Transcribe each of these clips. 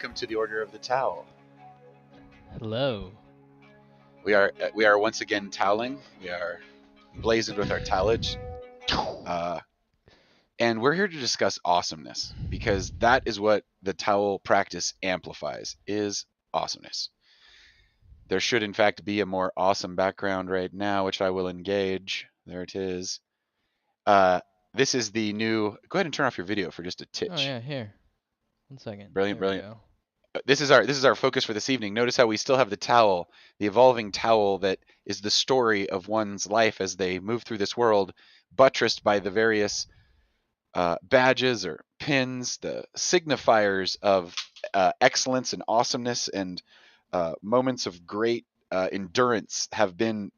welcome to the Order of the Towel. Hello. We are once again toweling. We are blazoned with our towelage, and we're here to discuss awesomeness because that is what the towel practice amplifies: is awesomeness. There should, in fact, be a more awesome background right now, which I will engage. There it is. This is the new. Go ahead and turn off your video for just a titch. Oh yeah, here. 1 second. Brilliant, There we brilliant. go. This is our focus for this evening. Notice how we still have the towel, the evolving towel that is the story of one's life as they move through this world, buttressed by the various badges or pins, the signifiers of excellence and awesomeness and moments of great endurance have been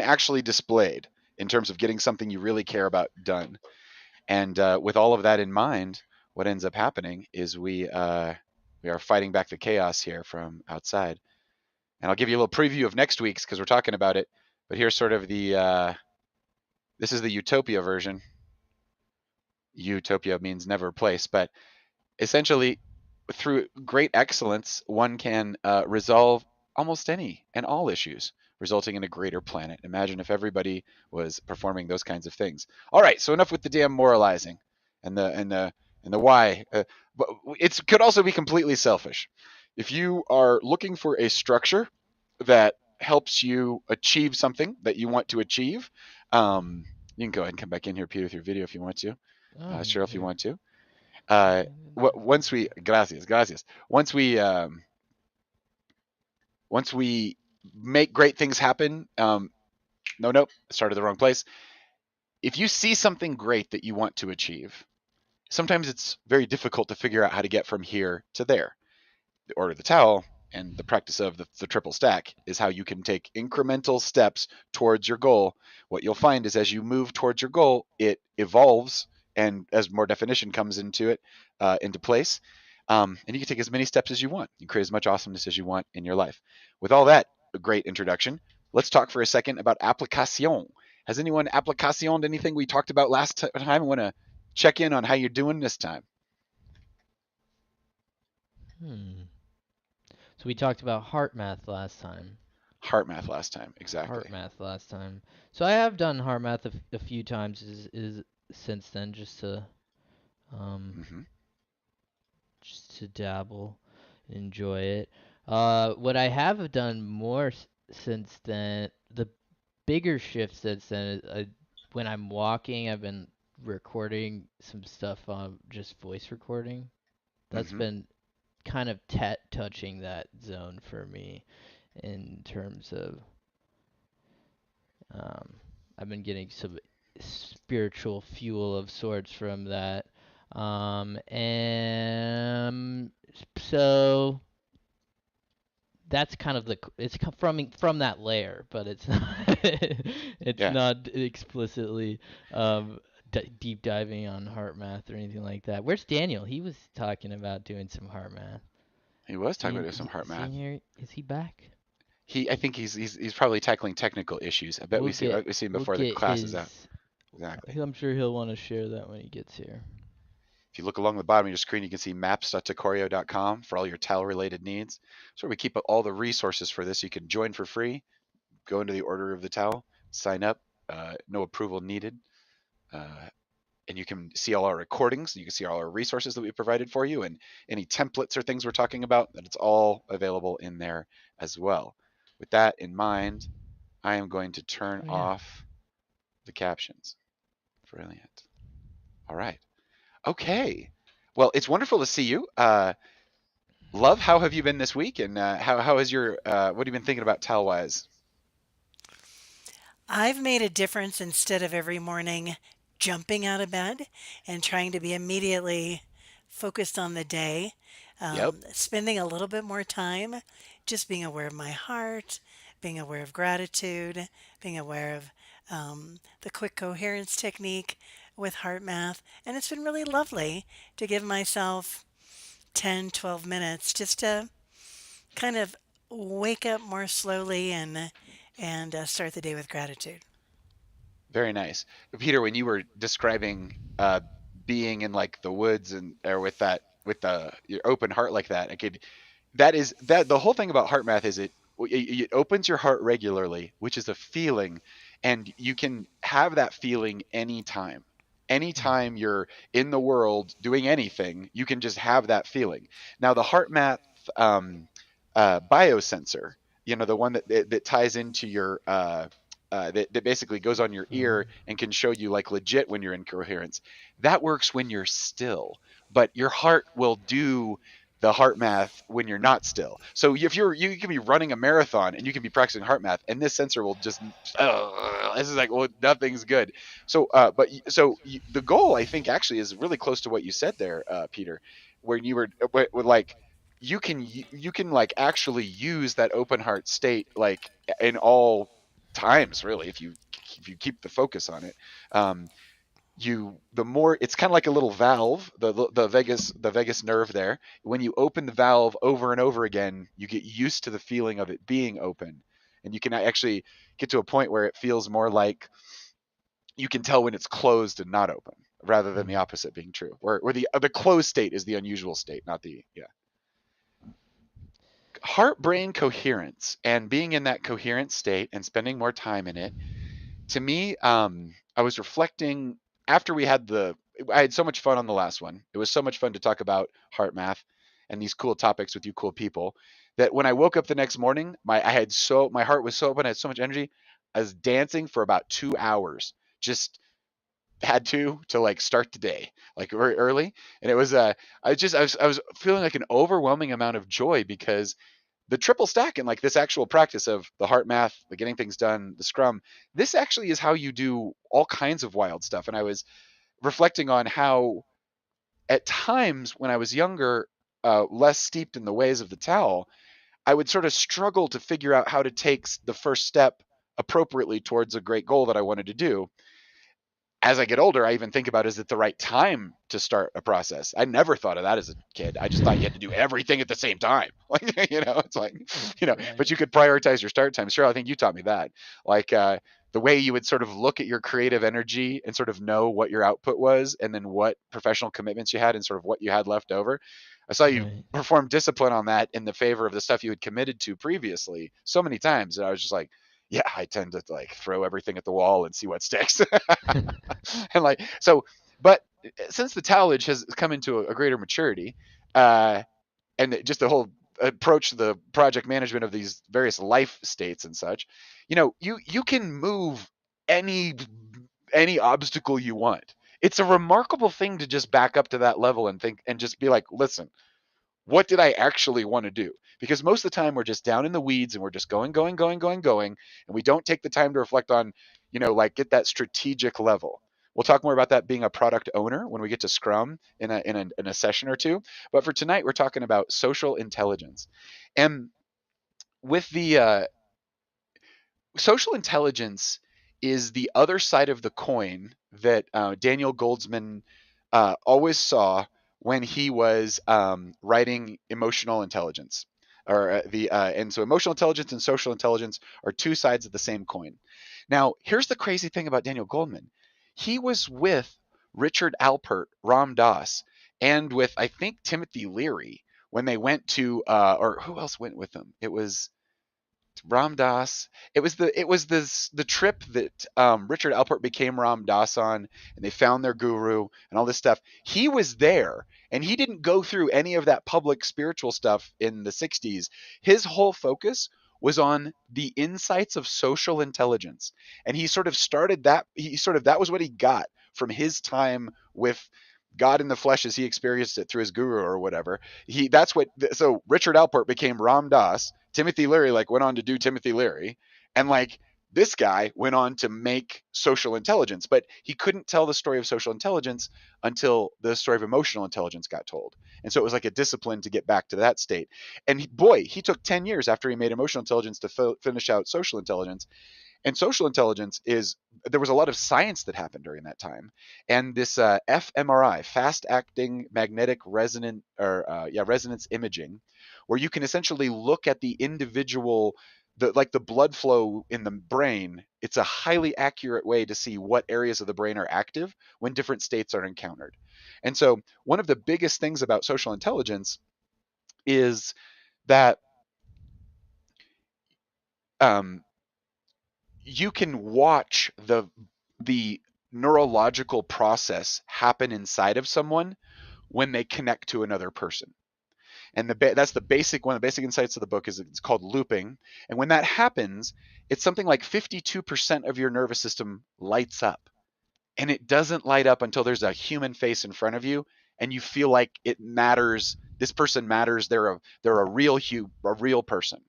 actually displayed in terms of getting something you really care about done. And with all of that in mind, what ends up happening is we are fighting back the chaos here from outside. And I'll give you a little preview of next week's because we're talking about it. But here's sort of the this is the Utopia version. Utopia means never place, but essentially through great excellence, one can resolve almost any and all issues, resulting in a greater planet. Imagine if everybody was performing those kinds of things. All right, so enough with the damn moralizing and the why. But it could also be completely selfish. If you are looking for a structure that helps you achieve something that you want to achieve, you can go ahead and come back in here, Peter, with your video if you want to. Cheryl, if you want to. Once we gracias. Once we make great things happen, nope, started the wrong place. If you see something great that you want to achieve, sometimes it's very difficult to figure out how to get from here to there. The Order of the Towel and the practice of the triple stack is how you can take incremental steps towards your goal. What you'll find is as you move towards your goal, it evolves, and as more definition comes into it, into place, and you can take as many steps as you want. You can create as much awesomeness as you want in your life. With all that, a great introduction. Let's talk for a second about application. Has anyone applicationed anything we talked about last time? I want to check in on how you're doing this time. So we talked about heart math last time. Heart math last time, exactly. Heart math last time. So I have done heart math a few times is since then, just to just to dabble, enjoy it. What I have done more since then, the bigger shift since then, is when I'm walking, I've been recording some stuff on just voice recording. That's been kind of touching that zone for me in terms of I've been getting some spiritual fuel of sorts from that. And so that's kind of it's from that layer, but it's not it's not explicitly deep diving on heart math or anything like that. Where's Daniel? He was talking about doing some heart math. He was talking about doing some heart math. Is he back? I think he's probably tackling technical issues. I bet we see him before the class is out. Exactly. I'm sure he'll want to share that when he gets here. If you look along the bottom of your screen, you can see maps.tocorio.com for all your towel-related needs. So we keep all the resources for this. You can join for free, go into the Order of the Towel, sign up, no approval needed, and you can see all our recordings. You can see all our resources that we provided for you, and any templates or things we're talking about. That it's all available in there as well. With that in mind, I am going to turn off the captions. Brilliant. All right. Okay. Well, it's wonderful to see you. Love, how have you been this week? And how is your, what have you been thinking about towel-wise? I've made a difference instead of every morning jumping out of bed and trying to be immediately focused on the day. Spending a little bit more time just being aware of my heart, being aware of gratitude, being aware of the quick coherence technique with heart math. And it's been really lovely to give myself 10, 12 minutes just to kind of wake up more slowly and start the day with gratitude. Very nice. Peter, when you were describing being in like the woods and or with with your open heart like that, that is that the whole thing about heart math is it opens your heart regularly, which is a feeling, and you can have that feeling anytime. Mm. Anytime you're in the world doing anything, you can just have that feeling. Now, the heart math um, biosensor, the one that ties into your that basically goes on your ear and can show you like legit when you're in coherence. That works when you're still, but your heart will do the heart math when you're not still. So if you can be running a marathon and you can be practicing heart math, and this sensor will just this is like, well, nothing's good. So the goal, I think, actually is really close to what you said there, Peter, where you were like you can like actually use that open heart state like in all times, really, if you keep the focus on it. um the more it's kind of like a little valve, the vagus nerve there. When you open the valve over and over again, you get used to the feeling of it being open, and you can actually get to a point where it feels more like you can tell when it's closed and not open, rather than the Mhm. opposite being true, where the closed state is the unusual state, not the yeah. Heart brain coherence, and being in that coherent state and spending more time in it, to me, I was reflecting after I had so much fun on the last one. It was so much fun to talk about heart math and these cool topics with you cool people, that when I woke up the next morning, my heart was so open, I had so much energy. I was dancing for about 2 hours, just had to like start the day like very early. And it was I was feeling like an overwhelming amount of joy, because the triple stack and like this actual practice of the heart math, the getting things done, the scrum, this actually is how you do all kinds of wild stuff. And I was reflecting on how at times when I was younger, less steeped in the ways of the towel, I would sort of struggle to figure out how to take the first step appropriately towards a great goal that I wanted to do. As I get older, I even think about, is it the right time to start a process? I never thought of that as a kid. I just thought you had to do everything at the same time. Like, it's like, but Right. you could prioritize your start time. Sure, I think you taught me that. Like, the way you would sort of look at your creative energy and sort of know what your output was, and then what professional commitments you had and sort of what you had left over. I saw you Right. perform discipline on that in the favor of the stuff you had committed to previously so many times. And I was just like, yeah, I tend to like throw everything at the wall and see what sticks. And like so, but since the towelage has come into a greater maturity, uh and just the whole approach to the project management of these various life states and such, you can move any any obstacle you want. It's a remarkable thing to just back up to that level and think and just be like, listen, what did I actually want to do? Because most of the time we're just down in the weeds and we're just going, going, going, going, going, and we don't take the time to reflect on, like get that strategic level. We'll talk more about that being a product owner when we get to Scrum in a session or two. But for tonight, we're talking about social intelligence, and with the social intelligence is the other side of the coin that Daniel Goldsman always saw when he was writing emotional intelligence, or and so emotional intelligence and social intelligence are two sides of the same coin. Now, here's the crazy thing about Daniel Goldman: he was with Richard Alpert, Ram Dass, and with I think Timothy Leary when they went to, or who else went with them? It was Ram Dass. It was the trip that Richard Alpert became Ram Dass on, and they found their guru and all this stuff. He was there, and he didn't go through any of that public spiritual stuff in the '60s. His whole focus was on the insights of social intelligence, and he sort of started that. That was what he got from his time with God in the flesh as he experienced it through his guru or whatever. So Richard Alpert became Ram Dass. Timothy Leary like went on to do Timothy Leary, and like this guy went on to make social intelligence, but he couldn't tell the story of social intelligence until the story of emotional intelligence got told. And so it was like a discipline to get back to that state. And boy, he took 10 years after he made emotional intelligence to finish out social intelligence. And social intelligence is there was a lot of science that happened during that time, and this fMRI, fast acting magnetic resonance imaging, where you can essentially look at the individual the blood flow in the brain, it's a highly accurate way to see what areas of the brain are active when different states are encountered. And so one of the biggest things about social intelligence is that um, you can watch the neurological process happen inside of someone when they connect to another person. And that's the basic one of the basic insights of the book is it's called looping. And when that happens, it's something like 52% of your nervous system lights up. And it doesn't light up until there's a human face in front of you and you feel like it matters. This person matters. They're a real person.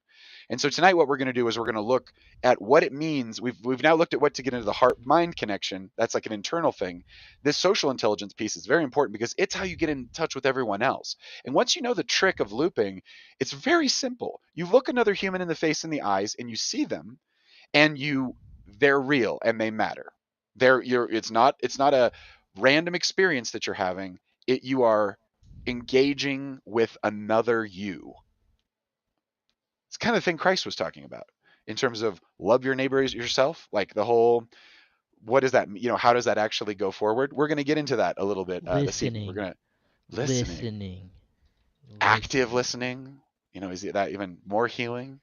And so tonight what we're going to do is we're going to look at what it means. We've now looked at what to get into the heart mind connection. That's like an internal thing. This social intelligence piece is very important because it's how you get in touch with everyone else. And once you know the trick of looping, it's very simple. You look another human in the face in the eyes and you see them and they're real and they matter. It's not a random experience that you're having. You are engaging with another you. It's kind of the thing Christ was talking about in terms of love your neighbor as yourself, like the whole what does that, how does that actually go forward? We're going to get into that a little bit this evening. We're going to Listening. active listening. Is that even more healing?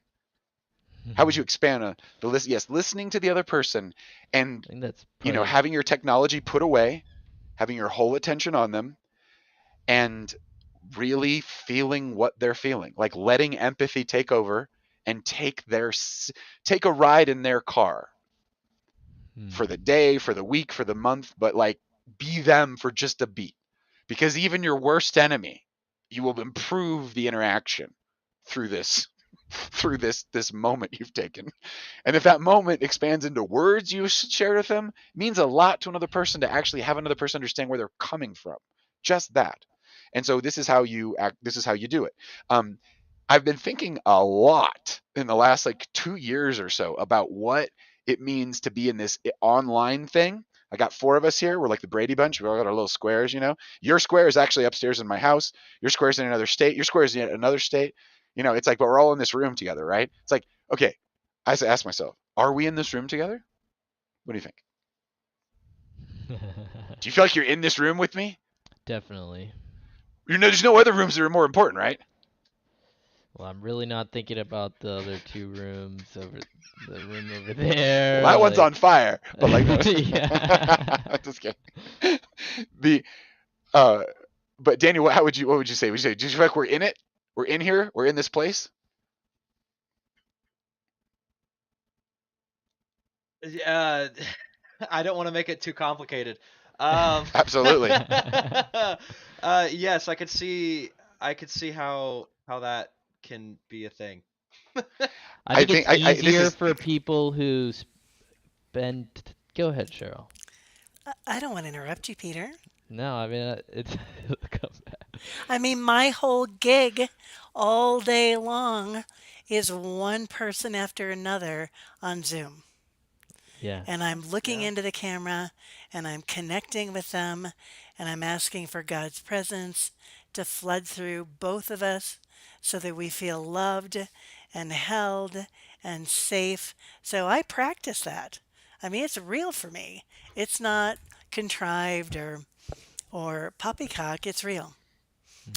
How would you expand the list? Yes, listening to the other person and I think that's having your technology put away, having your whole attention on them, and really feeling what they're feeling, like letting empathy take over and take a ride in their car for the day, for the week, for the month, but like be them for just a beat. Because even your worst enemy, you will improve the interaction through this moment you've taken. And if that moment expands into words you shared with them, it means a lot to another person to actually have another person understand where they're coming from. Just that. And so this is how you act. This is how you do it. I've been thinking a lot in the last like 2 years or so about what it means to be in this online thing. I got 4 of us here. We're like the Brady Bunch. We all got our little squares, Your square is actually upstairs in my house. Your square is in another state. Your square is in another state. It's like, but we're all in this room together, right? It's like, okay, I ask myself, are we in this room together? What do you think? Do you feel like you're in this room with me? Definitely. There's no other rooms that are more important, right? Well, I'm really not thinking about the other 2 rooms over the room over there. Well, that one's on fire. But like, no. Yeah. Just kidding. But Daniel, what would you say? Would you say, do you feel like we're in it? We're in here? We're in this place? I don't want to make it too complicated. Absolutely. Yes, I could see how that can be a thing. I think it's easier for people who spend. Go ahead, Cheryl. I don't want to interrupt you, Peter. No, I mean it's. I mean, my whole gig all day long is one person after another on Zoom. Yeah. And I'm looking into the camera and I'm connecting with them and I'm asking for God's presence to flood through both of us so that we feel loved and held and safe. So I practice that. I mean, it's real for me. It's not contrived or poppycock, it's real.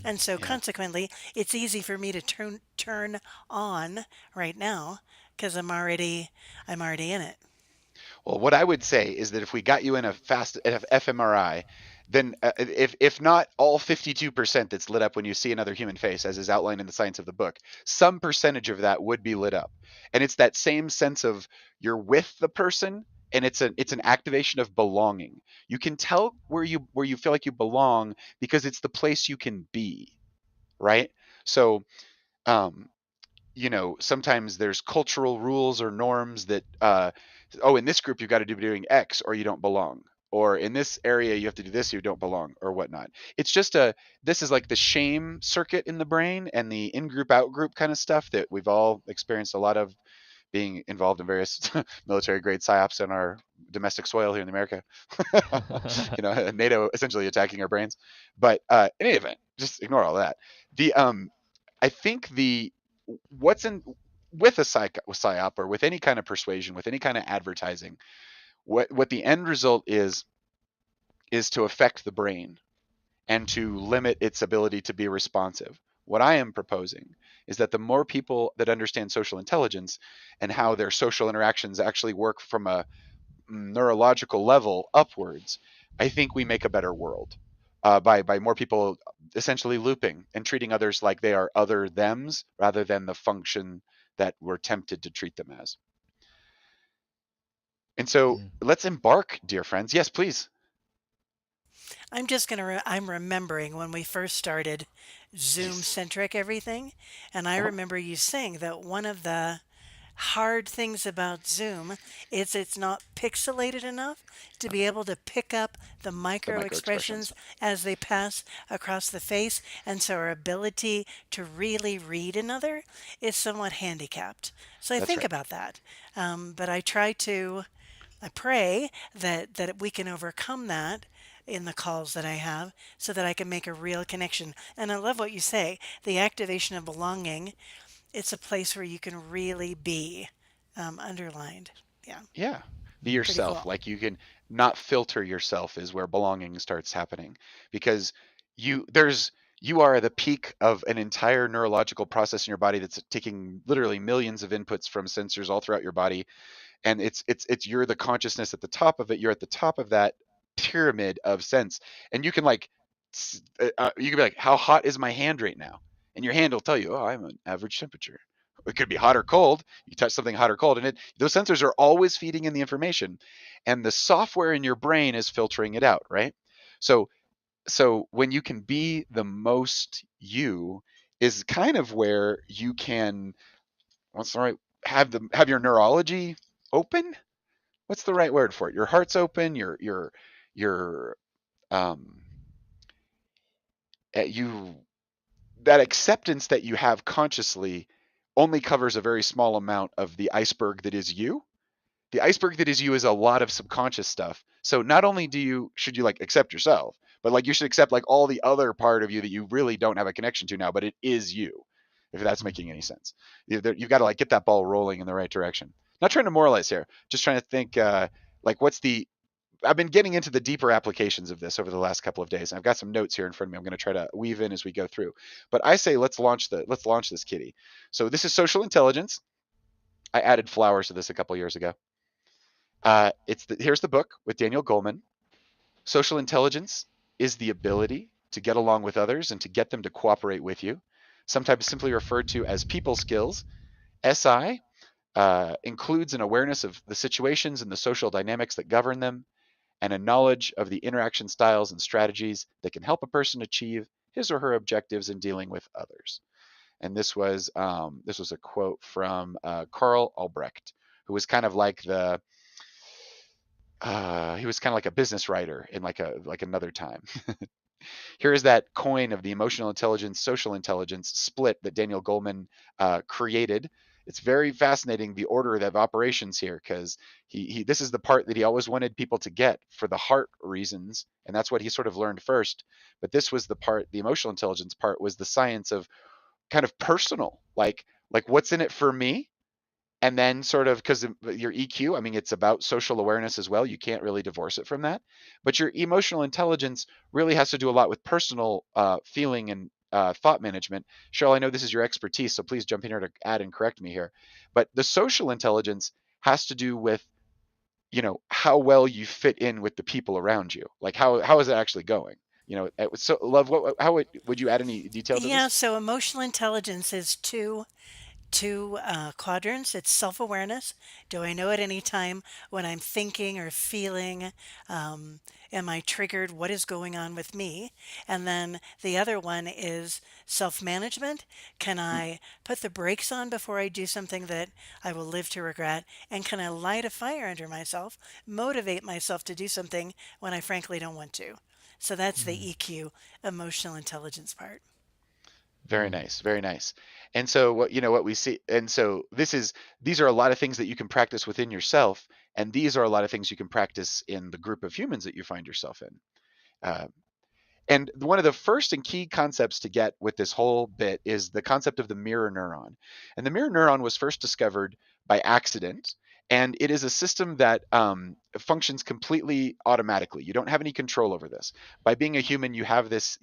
And so consequently, it's easy for me to turn on right now because I'm already in it. Well, what I would say is that if we got you in a fMRI, then if not all 52% that's lit up when you see another human face, as is outlined in the science of the book, some percentage of that would be lit up. And it's that same sense of you're with the person, and it's an activation of belonging. You can tell where you feel like you belong because it's the place you can be, right? So sometimes there's cultural rules or norms that, in this group, you've got to be doing X or you don't belong. Or in this area, you have to do this, you don't belong, or whatnot. It's just this is like the shame circuit in the brain and the in-group, out-group kind of stuff that we've all experienced a lot of being involved in various military-grade psyops on our domestic soil here in America. NATO essentially attacking our brains. But in any event, just ignore all that. I think what's in with a psyop or with any kind of persuasion, with any kind of advertising, what the end result is to affect the brain and to limit its ability to be responsive. What I am proposing is that the more people that understand social intelligence and how their social interactions actually work from a neurological level upwards, I think we make a better world by more people essentially looping and treating others like they are other thems rather than the function that we're tempted to treat them as. And so Mm. let's embark, dear friends. Yes, please. I'm remembering when we first started Zoom Yes. centric everything. And I Uh-huh. remember you saying that one of the hard things about Zoom is it's not pixelated enough to be able to pick up the The micro micro expressions. expressions as they pass across the face. And so our ability to really read another is somewhat handicapped. So I That's think right. about that. But I pray that we can overcome that in the calls that I have so that I can make a real connection. And I love what you say, the activation of belonging. It's a place where you can really be underlined. Yeah, Yeah. Be Mm. pretty yourself. cool. Like you can not filter yourself is where belonging starts happening because there's you are the peak of an entire neurological process in your body that's taking literally millions of inputs from sensors all throughout your body, and it's you're the consciousness at the top of it. You're at the top of that pyramid of sense, and you can like you can be like, how hot is my hand right now, and your hand will tell you, oh, I'm an average temperature. It could be hot or cold. You touch something hot or cold, and those sensors are always feeding in the information, and the software in your brain is filtering it out, right? So when you can be the most you is kind of where you can, what's the right, have your neurology open. What's the right word for it? Your heart's open. Your um you that acceptance that you have consciously only covers a very small amount of the iceberg that is you. The iceberg that is you is a lot of subconscious stuff. So not only should you like accept yourself, but like you should accept like all the other part of you that you really don't have a connection to now, but it is you. If that's Mm. making any sense, you've got to like get that ball rolling in the right direction. Not trying to moralize here, just trying to think like what's the I've been getting into the deeper applications of this over the last couple of days. And I've got some notes here in front of me. I'm going to try to weave in as we go through. But I say let's launch this kitty. So this is social intelligence. I added flowers to this a couple years ago. Here's the book with Daniel Goleman. Social intelligence is the ability to get along with others and to get them to cooperate with you. Sometimes simply referred to as people skills. SI includes an awareness of the situations and the social dynamics that govern them, and a knowledge of the interaction styles and strategies that can help a person achieve his or her objectives in dealing with others. And this was a quote from Carl Albrecht, who was kind of like he was kind of like a business writer in like another time. Here is that coin of the emotional intelligence, social intelligence split that Daniel Goleman created. It's very fascinating the order of operations here because this is the part that he always wanted people to get for the heart reasons, and that's what he sort of learned first. But this was the part, the emotional intelligence part was the science of kind of personal, like what's in it for me, and then sort of because your EQ, I mean, it's about social awareness as well. You can't really divorce it from that. But your emotional intelligence really has to do a lot with personal feeling and thought management. Cheryl, I know this is your expertise, so please jump in here to add and correct me here. But the social intelligence has to do with how well you fit in with the people around you. Like how is it actually going? So love. How would you add any detail to Yeah, this? so emotional intelligence is two quadrants. It's self awareness. Do I know at any time when I'm thinking or feeling? Um, am I triggered? What is going on with me? And then the other one is self management. Can Mm, I put the brakes on before I do something that I will live to regret? And can I light a fire under myself, motivate myself to do something when I frankly don't want to? So that's the Mm. EQ, emotional intelligence part. Very Mm. nice, very nice. And so what we see, and so these are a lot of things that you can practice within yourself, and these are a lot of things you can practice in the group of humans that you find yourself in. Uh, And one of the first and key concepts to get with this whole bit is the concept of the mirror neuron. And the mirror neuron was first discovered by accident. And it is a system that functions completely automatically. You don't have any control over this. By being a human, you have this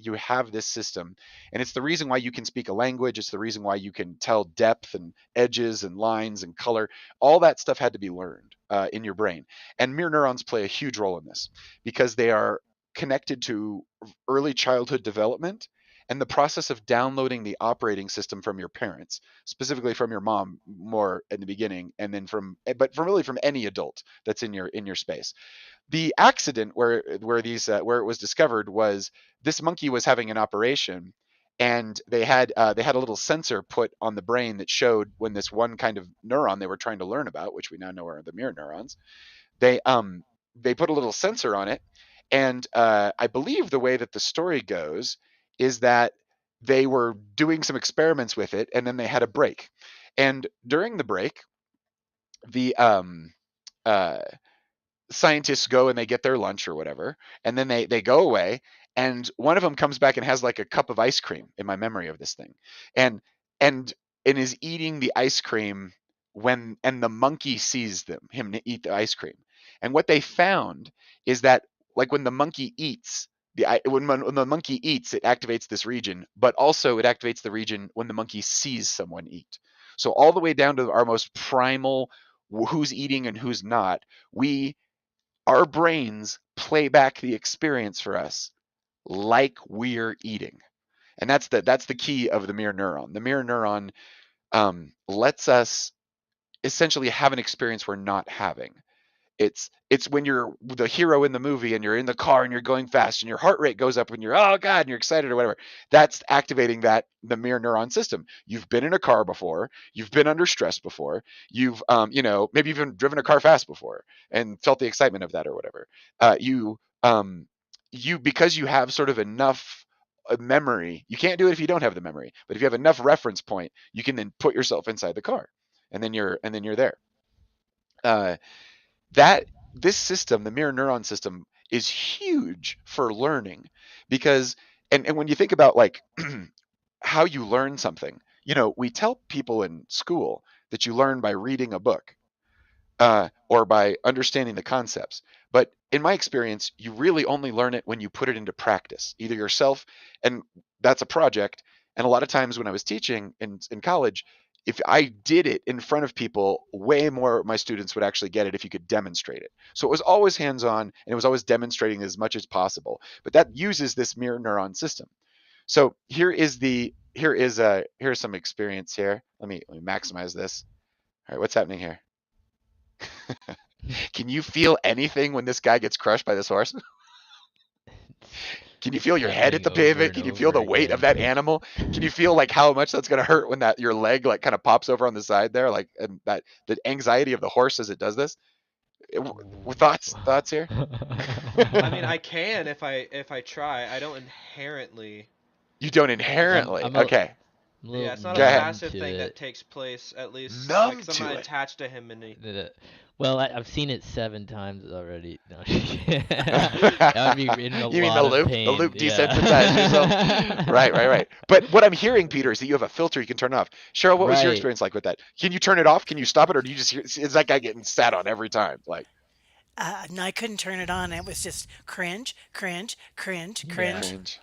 system, and it's the reason why you can speak a language. It's the reason why you can tell depth and edges and lines and color. All that stuff had to be learned in your brain, and mirror neurons play a huge role in this because they are connected to early childhood development and the process of downloading the operating system from your parents, specifically from your mom more in the beginning, and then from any adult that's in your space. The accident where it was discovered was this monkey was having an operation, and they had a little sensor put on the brain that showed when this one kind of neuron they were trying to learn about, which we now know are the mirror neurons. They put a little sensor on it, and I believe the way that the story goes is that they were doing some experiments with it, and then they had a break. And during the break, the uh, scientists go and they get their lunch or whatever, and then they go away, and one of them comes back and has like a cup of ice cream in my memory of this thing, and and and is eating the ice cream when and the monkey sees him eat the ice cream. And what they found is that, like, when the monkey eats when the monkey eats, it activates this region, but also it activates the region when the monkey sees someone eat. So all the way down to our most primal, who's eating and who's not, we our brains play back the experience for us like we're eating. And that's the key of the mirror neuron. The mirror neuron lets us essentially have an experience we're not having. It's when you're the hero in the movie and you're in the car and you're going fast and your heart rate goes up when you're, oh god, and you're excited or whatever. That's activating the mirror neuron system. You've been in a car before, you've been under stress before, you've maybe even driven a car fast before and felt the excitement of that or whatever. You because you have sort of enough memory. You can't do it if you don't have the memory, but if you have enough reference point, you can then put yourself inside the car, and then you're there. uh, that This system, the mirror neuron system, is huge for learning because, and when you think about, like, how you learn something, we tell people in school that you learn by reading a book, or by understanding the concepts. But in my experience, you really only learn it when you put it into practice, either yourself, and that's a project. And a lot of times when I was teaching in college, if I did it in front of people, way more of my students would actually get it if you could demonstrate it. So it was always hands on, and it was always demonstrating as much as possible. But that uses this mirror neuron system. So here's some experience here. Let me maximize this. All right, what's happening here? Can you feel anything when this guy gets crushed by this horse? Can you feel your head hit Happening the over pavement? and Can you feel the over weight of again. that animal? Can you feel like how much that's going to hurt when that your leg like kind of pops over on the side there, like, and that the anxiety of the horse as it does this? Thoughts here? I mean, I can if I try. I don't inherently. You don't I'm inherently. I'm a Okay, I'm a Yeah, little it's not a go ahead. numb passive to thing that it. takes place, at least, like, Numb 'cause I'm to not it. attached to him any. Well, I've seen it 7 times already. No, that would be in a You mean the lot of loop? The pain. loop desensitized yourself? Right, right, Yeah. right. But what I'm hearing, Peter, is that you have a filter you can turn off. Cheryl, what was your Right. experience like with that? Can you turn it off? Can you stop it, or do you just hear? Is that guy getting sat on every time? Like, And I couldn't turn it on. It was just cringe, cringe, cringe, Yeah. cringe. cringe.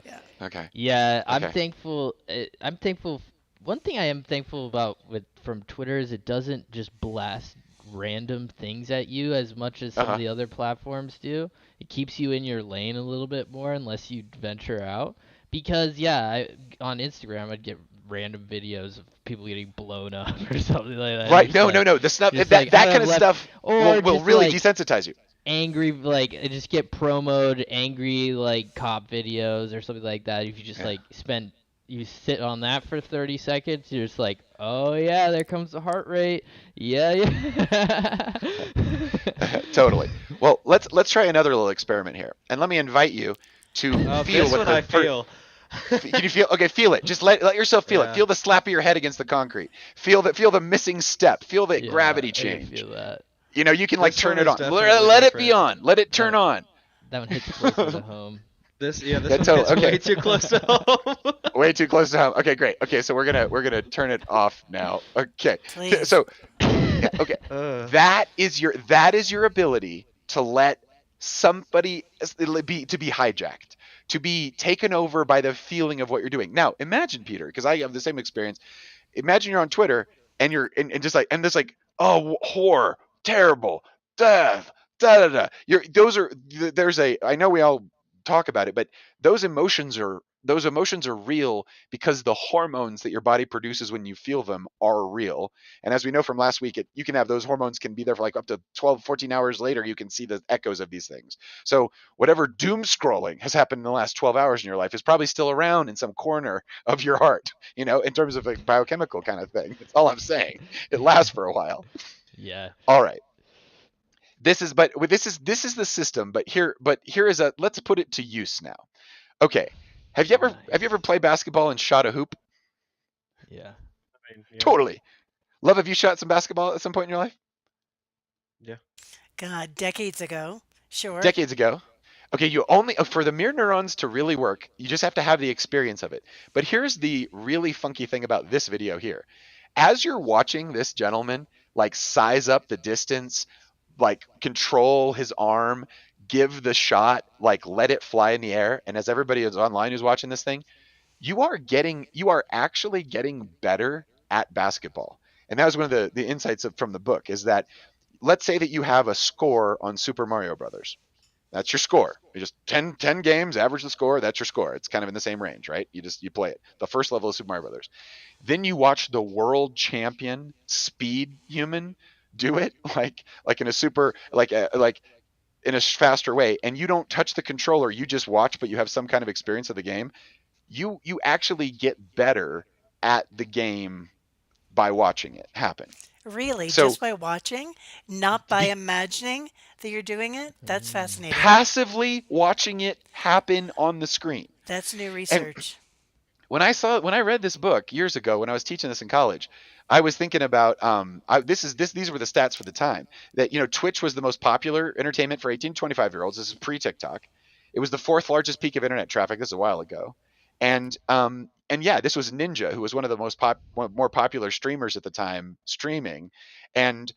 Yeah. Okay, Yeah, I'm okay. thankful. I'm thankful. One thing I am thankful about with from Twitter is it doesn't just blast random things at you as much as Uh some of huh. the other platforms do. It keeps you in your lane a little bit more unless you venture out. Because yeah, on Instagram I'd get random videos of people getting blown up or something like that. Right. No, no, no. The stuff Just that like out that kind of of left, stuff will or will just really like desensitize you. angry, like just get promoted angry like cop videos or something like that. If you just Yeah. like you sit on that for 30 seconds, you're just like, oh yeah, there comes the heart rate. Yeah, yeah. Totally. Well, let's try another little experiment here, and let me invite you to feel This what one I feel. can you feel? Okay, feel it. Just let yourself feel it. Yeah. Feel the slap of your head against the concrete. Feel the missing step. Feel the Yeah, gravity I can change. feel that. You can like This turn one it is on. definitely Let it be different. on. Let it That turn one, on. that one hits closer to home. This Yeah, one total. hits way Okay, too close to home. way too close to home. Okay, great. Okay, so we're gonna turn it off now. Okay, Please. so yeah, okay, uh, that is your ability to let somebody be hijacked, to be taken over by the feeling of what you're doing. Now, imagine, Peter, because I have the same experience. Imagine you're on Twitter and you're and just like and there's like, oh, horror, terrible, death, da da da. Those are there's a I know we all talk about it, but those emotions are real because the hormones that your body produces when you feel them are real. And as we know from last week, you can have those hormones can be there for like up to 12, 14 hours later. You can see the echoes of these things. So whatever doom scrolling has happened in the last 12 hours in your life is probably still around in some corner of your heart, in terms of a biochemical kind of thing. That's all I'm saying. It lasts for a while. Yeah. All right. This is the system, but here is a let's put it to use now. Okay. Have you ever Nice. played basketball and shot a hoop? Yeah. I mean, yeah, Totally. Love, have you shot some basketball at some point in your life? yeah. God, decades ago. Sure. Decades ago. Okay, you only for the mirror neurons to really work, you just have to have the experience of it. But here's the really funky thing about this video here. As you're watching this gentleman like size up the distance, like control his arm, give the shot, like let it fly in the air, and as everybody is online who's watching this thing, you are actually getting better at basketball. And that was one of the insights from the book is that let's say that you have a score on Super Mario Brothers. That's your score. You just 10 games, average the score. That's your score. It's kind of in the same range, right? You play it. The first level of Super Mario Brothers. Then you watch the world champion speed human do it, like in a super like in a faster way, and you don't touch the controller. You just watch, but you have some kind of experience of the game. You actually get better at the game by watching it happen. Really, So just by watching, not by be imagining that you're doing it? That's Mm. fascinating. passively watching it happen on the screen. That's new And research. when I read this book years ago when I was teaching this in college, I was thinking about these were the stats for the time that Twitch was the most popular entertainment for 18 to 25-year-olds. This is pre TikTok. It was the fourth largest peak of internet traffic. This is a while ago, and yeah, this was Ninja, who was one of the more popular streamers at the time, streaming, and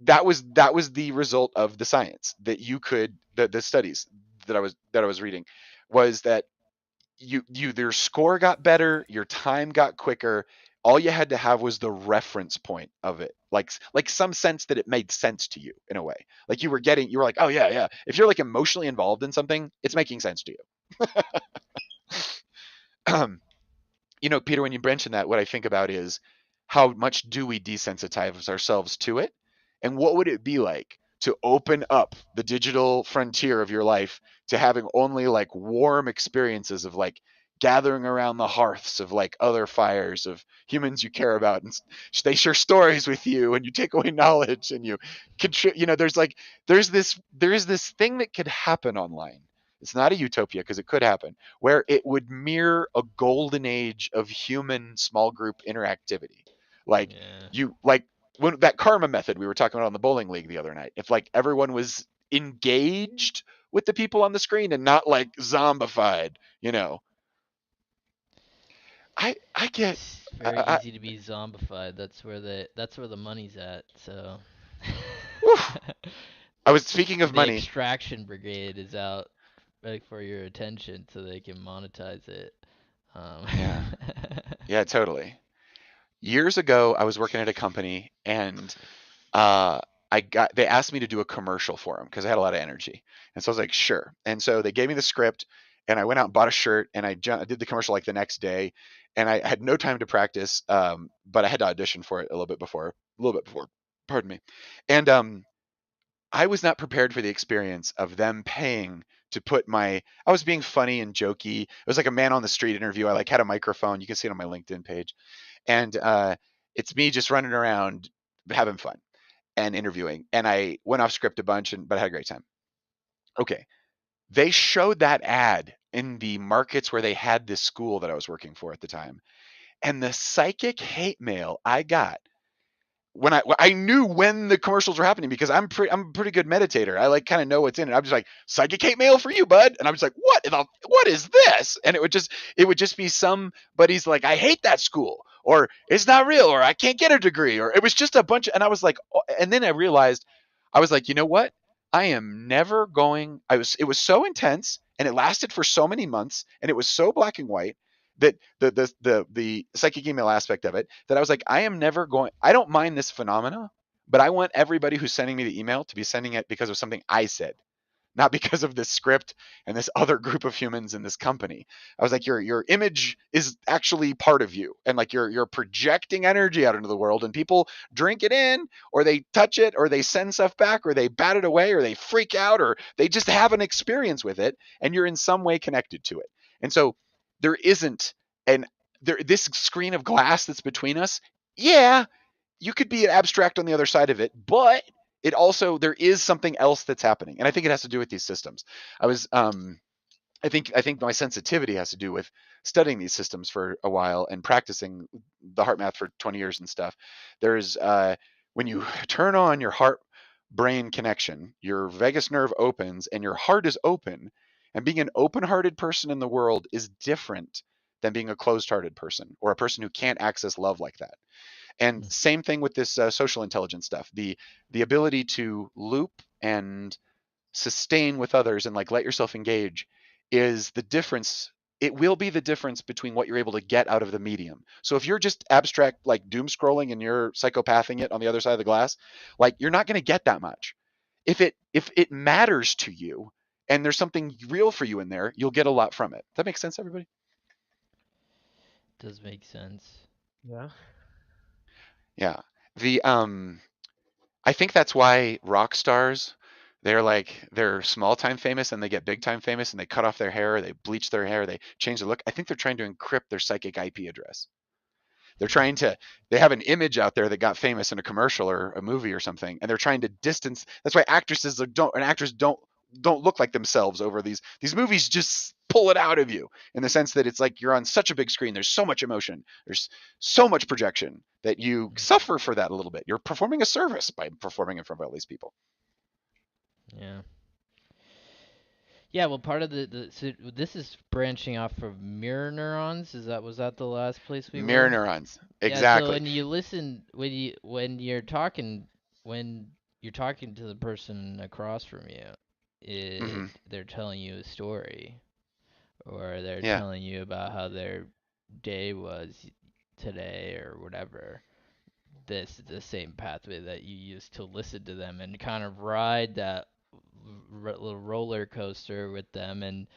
that was the result of the science that you could the studies that I was reading was that their score got better, your time got quicker. All you had to have was the reference point of it, like some sense that it made sense to you in a way. Like you were like, oh yeah, yeah. If you're like emotionally involved in something, it's making sense to you. Peter, when you mention that, what I think about is how much do we desensitize ourselves to it? And what would it be like to open up the digital frontier of your life to having only like warm experiences of like gathering around the hearths of like other fires of humans you care about, and they share stories with you, and you take away knowledge, and you there's this thing that could happen online. It's not a utopia because it could happen where it would mirror a golden age of human small group interactivity. Like Yeah. like when that karma method we were talking about on the bowling league the other night. If like everyone was engaged with the people on the screen and not like zombified, I get It's I, very I, easy to be zombified. That's where the money's at. So whew. I was speaking of the money. extraction brigade is out like for your attention so they can monetize it. Um, Yeah. Yeah, totally. Years ago, I was working at a company and uh, they asked me to do a commercial for them because I had a lot of energy, and so I was like, sure. And so they gave me the script, and I went out and bought a shirt, and I did the commercial like the next day, and I had no time to practice, but I had to audition for it a little bit before, pardon me, and I was not prepared for the experience of them paying to put I was being funny and jokey. It was like a man on the street interview. I like had a microphone. You can see it on my LinkedIn page, and it's me just running around having fun and interviewing. And I went off script a bunch, but I had a great time. Okay. They showed that ad in the markets where they had this school that I was working for at the time. And the psychic hate mail I got, I knew when the commercials were happening because I'm a pretty good meditator. I like kind of know what's in it. I'm just like, psychic hate mail for you, bud. And I'm just like, what is this? And it would just be somebody's like, I hate that school, or it's not real, or I can't get a degree, or it was just a bunch of, and I was like, oh, and then I realized, I was like, you know what? I am never going. It was so intense, and it lasted for so many months, and it was so black and white that the psychic email aspect of it, that I was like, I am never going. I don't mind this phenomena, but I want everybody who's sending me the email to be sending it because of something I said, not because of this script and this other group of humans in this company. I was like, your image is actually part of you, and like you're projecting energy out into the world, and people drink it in, or they touch it, or they send stuff back, or they bat it away, or they freak out, or they just have an experience with it, and you're in some way connected to it. And so there isn't an this screen of glass that's between us. Yeah, you could be abstract on the other side of it, but it also, there is something else that's happening, and I think it has to do with these systems. I was I think my sensitivity has to do with studying these systems for a while and practicing the heart math for 20 years and stuff. There's when you turn on your heart brain connection, your vagus nerve opens and your heart is open, and being an open-hearted person in the world is different than being a closed-hearted person, or a person who can't access love like that. And Mm. same thing with this social intelligence stuff. The ability to loop and sustain with others and like let yourself engage is the difference. It will be the difference between what you're able to get out of the medium. So if you're just abstract, like doom scrolling, and you're psychopathing it on the other side of the glass, like you're not going to get that much. If it matters to you and there's something real for you in there, you'll get a lot from it. Does that make sense, everybody? Does make sense. Yeah. Yeah. The I think that's why rock stars, they're small time famous and they get big time famous, and they cut off their hair, they bleach their hair, they change the look. I think they're trying to encrypt their psychic IP address. They're trying to, they have an image out there that got famous in a commercial or a movie or something, and they're trying to distance. That's why actresses don't and actors don't look like themselves over these movies. Just pull it out of you, in the sense that it's like you're on such a big screen. There's so much emotion. There's so much projection that you suffer for that a little bit. You're performing a service by performing in front of all these people. Yeah. Yeah, well, part of so this is branching off from mirror neurons. Was that the last place we Mirror were? neurons. Yeah, so Exactly. when you listen, when you're talking to the person across from you, Hmm. they're telling you a story, or they're Yeah. telling you about how their day was today or whatever. This is the same pathway that you use to listen to them and kind of ride that little roller coaster with them. And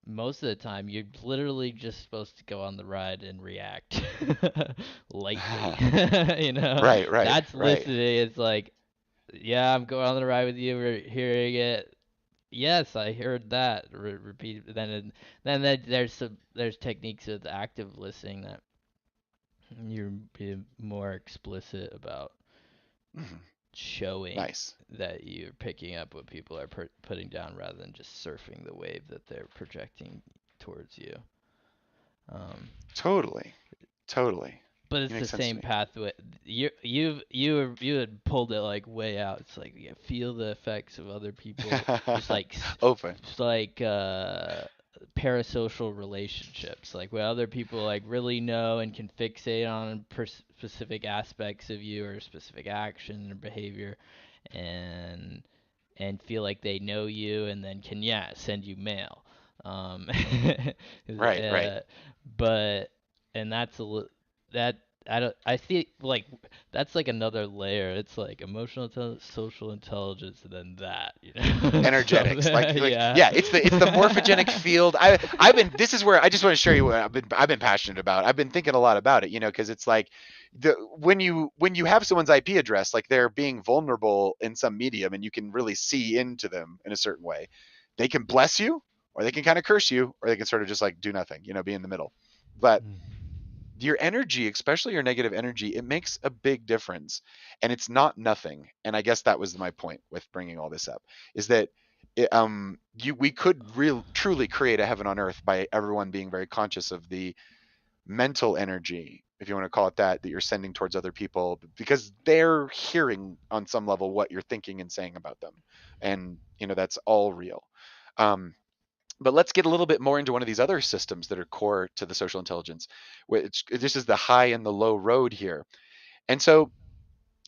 most of the time you're literally just supposed to go on the ride and react lightly. You know, Right. Right. that's Right. listening. It's like, yeah, I'm going on the ride with you, we're hearing it. Yes, I heard that. Repeat. There's techniques of active listening that you're being more explicit about Hmm. showing Nice. that you're picking up what people are putting down, rather than just surfing the wave that they're projecting towards you. Um, Totally. Totally. but It it's the makes sense to same me. pathway. You had pulled it like way out. It's like you feel the effects of other people, just like Open. just like parasocial relationships, like where other people like really know and can fixate on specific aspects of you, or specific action or behavior, and feel like they know you, and then can, yeah, send you mail. Um, Right. Right. uh, but and that's that I don't I see like that's like another layer. It's like emotional social intelligence, and then that, you know. So Energetics, like yeah. yeah, it's the morphogenic field. I've been, this is where I just want to share you what I've been passionate about. I've been thinking a lot about it, because it's like, when you have someone's IP address, like they're being vulnerable in some medium, and you can really see into them in a certain way. They can bless you, or they can kind of curse you, or they can sort of just like do nothing, be in the middle. But Mm. your energy, especially your negative energy, it makes a big difference, and it's not nothing. And I guess that was my point with bringing all this up, is that we could truly create a heaven on earth by everyone being very conscious of the mental energy, if you want to call it that you're sending towards other people, because they're hearing on some level what you're thinking and saying about them. And, that's all real. But let's get a little bit more into one of these other systems that are core to the social intelligence, which this is the high and the low road here. And so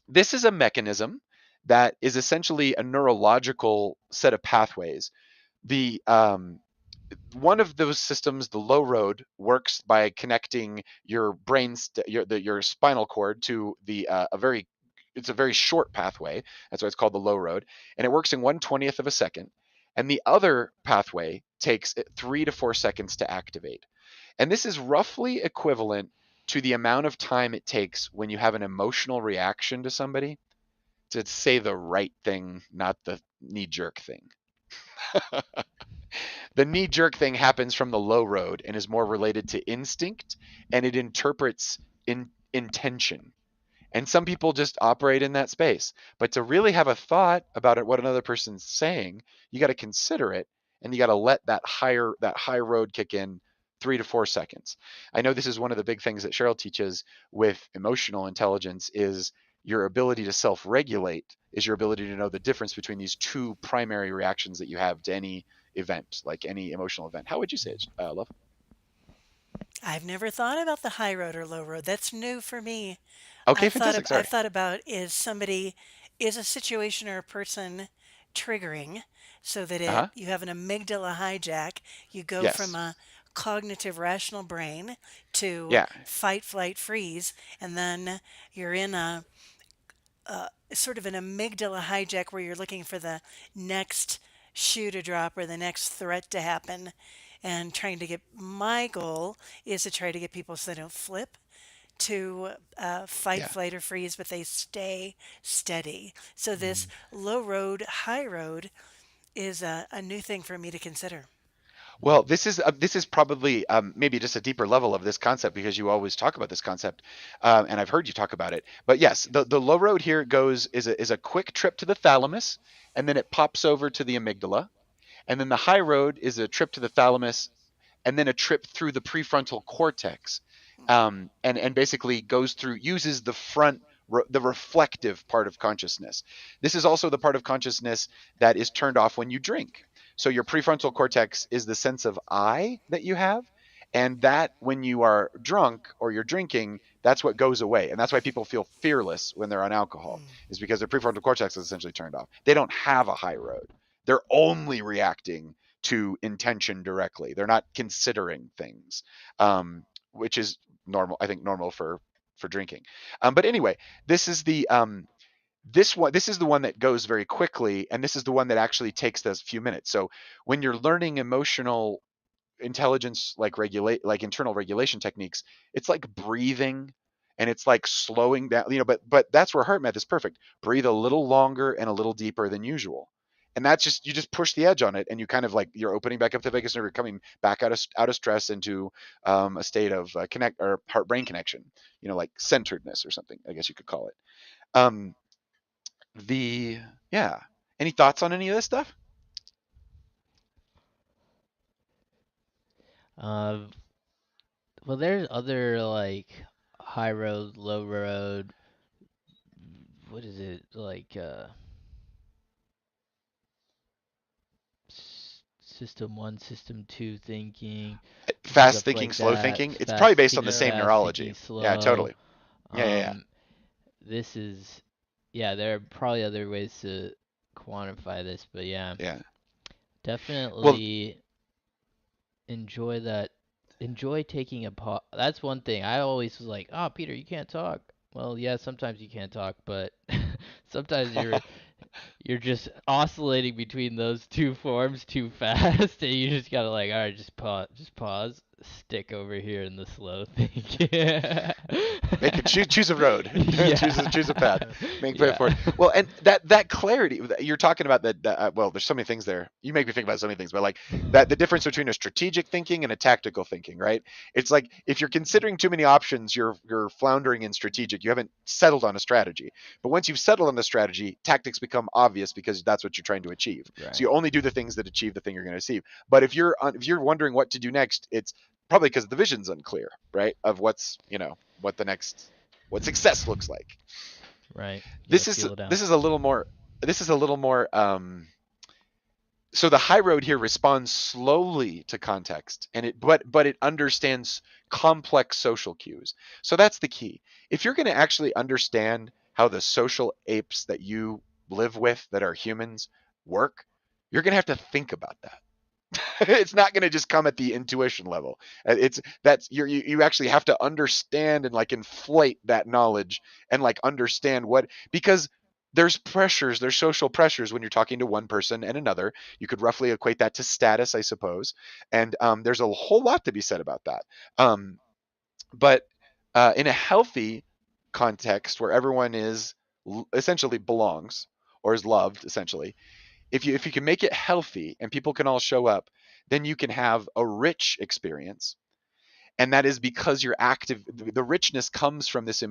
this is a mechanism that is essentially a neurological set of pathways. The One of those systems, the low road, works by connecting your your spinal cord to the it's a very short pathway. That's why it's called the low road, and it works in 1/20th of a second. And the other pathway takes 3 to 4 seconds to activate. And this is roughly equivalent to the amount of time it takes when you have an emotional reaction to somebody to say the right thing, not the knee jerk thing. The knee jerk thing happens from the low road and is more related to instinct, and it interprets intention. And some people just operate in that space. But to really have a thought about what another person's saying, you got to consider it, and you got to let that high road kick in 3 to 4 seconds. I know this is one of the big things that Cheryl teaches with emotional intelligence is your ability to self-regulate is your ability to know the difference between these two primary reactions that you have to any event, like any emotional event. How would you say it, Love? I've never thought about the high road or low road. That's new for me. Okay, fantastic. I've Sorry. thought about is a situation or a person triggering so that Uh-huh. you have an amygdala hijack, you go from Yes. a cognitive rational brain to Yeah. fight, flight, freeze, and then you're in a sort of an amygdala hijack where you're looking for the next shoe to drop or the next threat to happen and trying to get my goal is to try to get people so they don't flip to fight, Yeah. flight, or freeze, but they stay steady. So this Mm. low road, high road is a new thing for me to consider. Well, this is probably maybe just a deeper level of this concept because you always talk about this concept, and I've heard you talk about it. But yes, the low road here goes is a quick trip to the thalamus, and then it pops over to the amygdala, and then the high road is a trip to the thalamus, and then a trip through the prefrontal cortex, and basically goes through uses the the reflective part of consciousness. This is also the part of consciousness that is turned off when you drink. So your prefrontal cortex is the sense of I that you have, and that when you are drunk or you're drinking, that's what goes away, and that's why people feel fearless when they're on alcohol, is because their prefrontal cortex is essentially turned off. They don't have a high road. They're only reacting to intention directly. They're not considering things, which is normal. I think normal for drinking. But anyway, this is the this is the one that goes very quickly, and this is the one that actually takes those few minutes. So when you're learning emotional intelligence, like internal regulation techniques, it's like breathing, and it's like slowing down, but that's where heart math is perfect. Breathe a little longer and a little deeper than usual, and that's just, you just push the edge on it, and you kind of like, you're opening back up the vagus nerve, you're coming back out of stress into a state of connect or heart brain connection, like centeredness or something, I guess you could call it. um the Yeah, any thoughts on any of this stuff? Uh, well, there's other like high road, low road. What is it like? System one, system two thinking, Fast stuff thinking, like slow that. thinking, it's probably Fast based on the thinking same fast, thinking neurology. Yeah, slow. totally. Yeah, yeah, yeah. Um, this is, yeah, there are probably other ways to quantify this, but yeah, Yeah. Well, definitely enjoy that. Enjoy taking a pause. That's one thing. I always was like, oh, Peter, you can't talk. Well, yeah, sometimes you can't talk, but sometimes you're just oscillating between those two forms too fast, and you just gotta like, all right, just pause, stick over here in the slow thinking. make it choose a road. Yeah, choose a path. Make pay it yeah, forward. Well, and that clarity you're talking about, well, there's so many things there. You make me think about so many things, but like that, the difference between a strategic thinking and a tactical thinking, right? It's like if you're considering too many options, you're floundering in strategic. You haven't settled on a strategy. But once you've settled on the strategy, tactics become obvious because that's what you're trying to achieve. So right. you only do the things that achieve the thing you're going to achieve. But if you're wondering what to do next, it's probably because the vision's unclear, right? Of what's, what success looks like. Right. You This gotta is feel it this out. is a little more this is a little more so the high road here responds slowly to context, and it understands complex social cues. So that's the key. If you're going to actually understand how the social apes that you live with that are humans work, you're going to have to think about that. It's not going to just come at the intuition level. It's that's you actually have to understand and like inflate that knowledge and like understand what, because there's social pressures when you're talking to one person and another. You could roughly equate that to status, I suppose, and there's a whole lot to be said about that. Um, but in a healthy context where everyone is essentially belongs or is loved, essentially, if you can make it healthy and people can all show up, then you can have a rich experience. And that is because you're active. The richness comes from this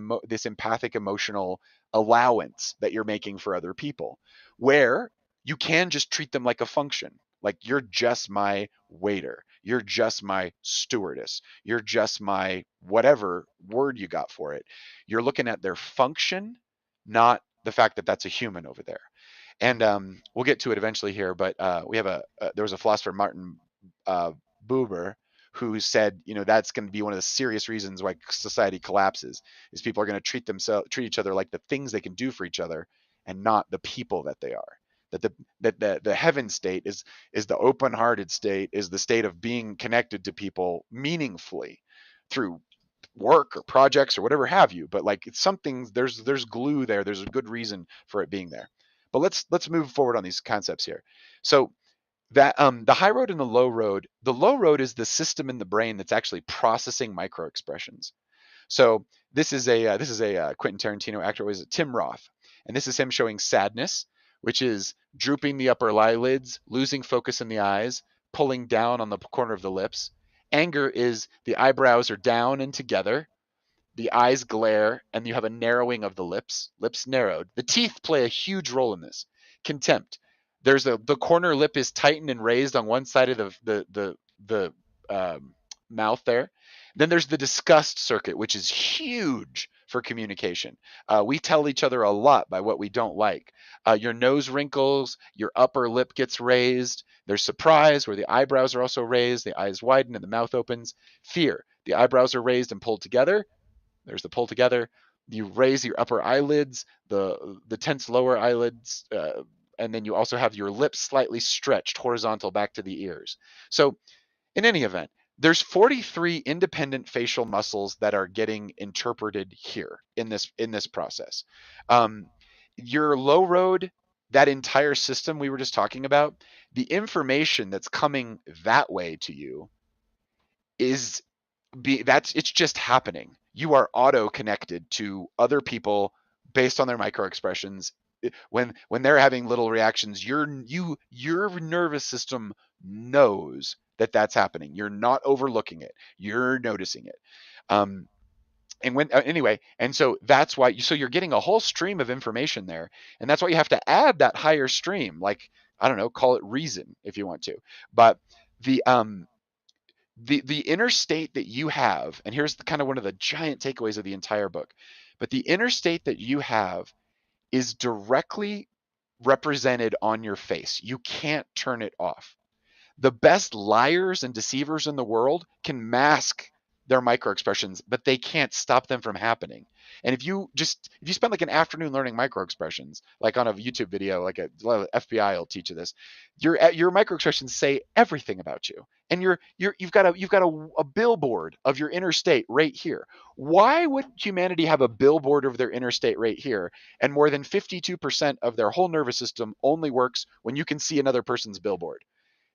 empathic emotional allowance that you're making for other people, where you can just treat them like a function. Like, you're just my waiter, you're just my stewardess, you're just my whatever word you got for it. You're looking at their function, not the fact that that's a human over there. And we'll get to it eventually here, but we have there was a philosopher, Martin uh, Buber, who said, that's going to be one of the serious reasons why society collapses, is people are going to treat each other like the things they can do for each other, and not the people that they are. That the heaven state is the open-hearted state, is the state of being connected to people meaningfully through work or projects or whatever have you. But like, it's something, there's glue there. There's a good reason for it being there. But let's move forward on these concepts here. So that the high road and the low road is the system in the brain that's actually processing micro expressions. So this is a Quentin Tarantino actor, was it Tim Roth, and this is him showing sadness, which is drooping the upper eyelids, losing focus in the eyes, pulling down on the corner of the lips. Anger is the eyebrows are down and together, the eyes glare, and you have a narrowing of the lips narrowed. The teeth play a huge role in this. Contempt. The corner lip is tightened and raised on one side of the mouth there. Then there's the disgust circuit, which is huge for communication. We tell each other a lot by what we don't like. Your nose wrinkles, your upper lip gets raised. There's surprise, where the eyebrows are also raised, the eyes widen, and the mouth opens. Fear. The eyebrows are raised and pulled together. There's the pull together. You raise your upper eyelids, the tense lower eyelids, and then you also have your lips slightly stretched horizontal back to the ears. So in any event, there's 43 independent facial muscles that are getting interpreted here in this process. Um, your low road, that entire system we were just talking about, the information that's coming that way to you is it's just happening. You are auto connected to other people based on their micro expressions. When they're having little reactions, your nervous system knows that that's happening. You're not overlooking it. You're noticing it. Um, and when anyway, and so that's why you're getting a whole stream of information there, and that's why you have to add that higher stream, like, I don't know, call it reason if you want to. But the um the inner state that you have, and here's kind of one of the giant takeaways of the entire book, but the inner state that you have is directly represented on your face. You can't turn it off. The best liars and deceivers in the world can mask their micro expressions, but they can't stop them from happening. And if you spend like an afternoon learning micro expressions, like on a YouTube video, like a FBI will teach you this, your micro expressions say everything about you. And you've got a billboard of your inner state right here. Why would humanity have a billboard of their inner state right here? And more than 52% of their whole nervous system only works when you can see another person's billboard.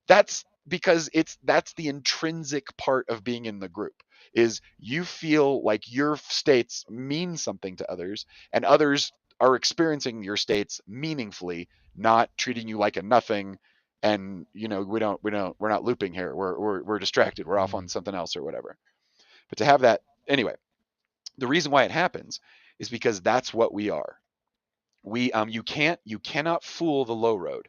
That's because that's the intrinsic part of being in the group, is you feel like your states mean something to others, and others are experiencing your states meaningfully, not treating you like a nothing. And we're not looping here, we're distracted, we're off Mm. on something else or whatever. But to have that anyway, the reason why it happens is because that's what we are. We You cannot fool the low road.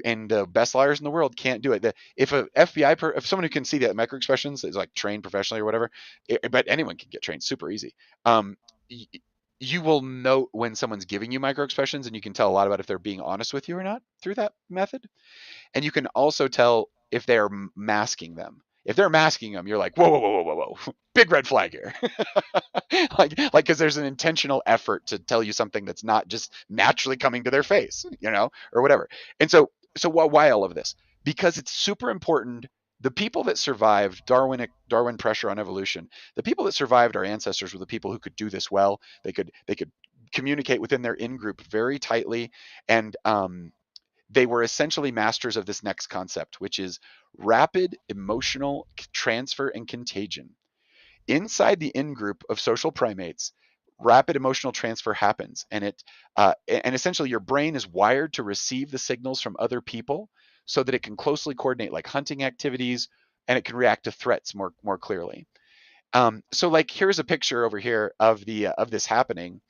And the best liars in the world can't do it. If a FBI if someone who can see the micro expressions is like trained professionally or whatever, but anyone can get trained super easy. Um, you will note when someone's giving you micro expressions, and you can tell a lot about if they're being honest with you or not through that method. And you can also tell if they're masking them. If they're masking them, you're like, whoa, whoa, whoa, whoa, whoa, whoa, big red flag here. Because there's an intentional effort to tell you something that's not just naturally coming to their face, or whatever. And so why all of this? Because it's super important. The people that survived Darwin pressure on evolution, the people that survived our ancestors were the people who could do this well. They could communicate within their in group very tightly, and they were essentially masters of this next concept, which is rapid emotional transfer and contagion. Inside the in group of social primates, rapid emotional transfer happens, and essentially your brain is wired to receive the signals from other people so that it can closely coordinate like hunting activities, and it can react to threats more clearly. So like here's a picture over here of this happening,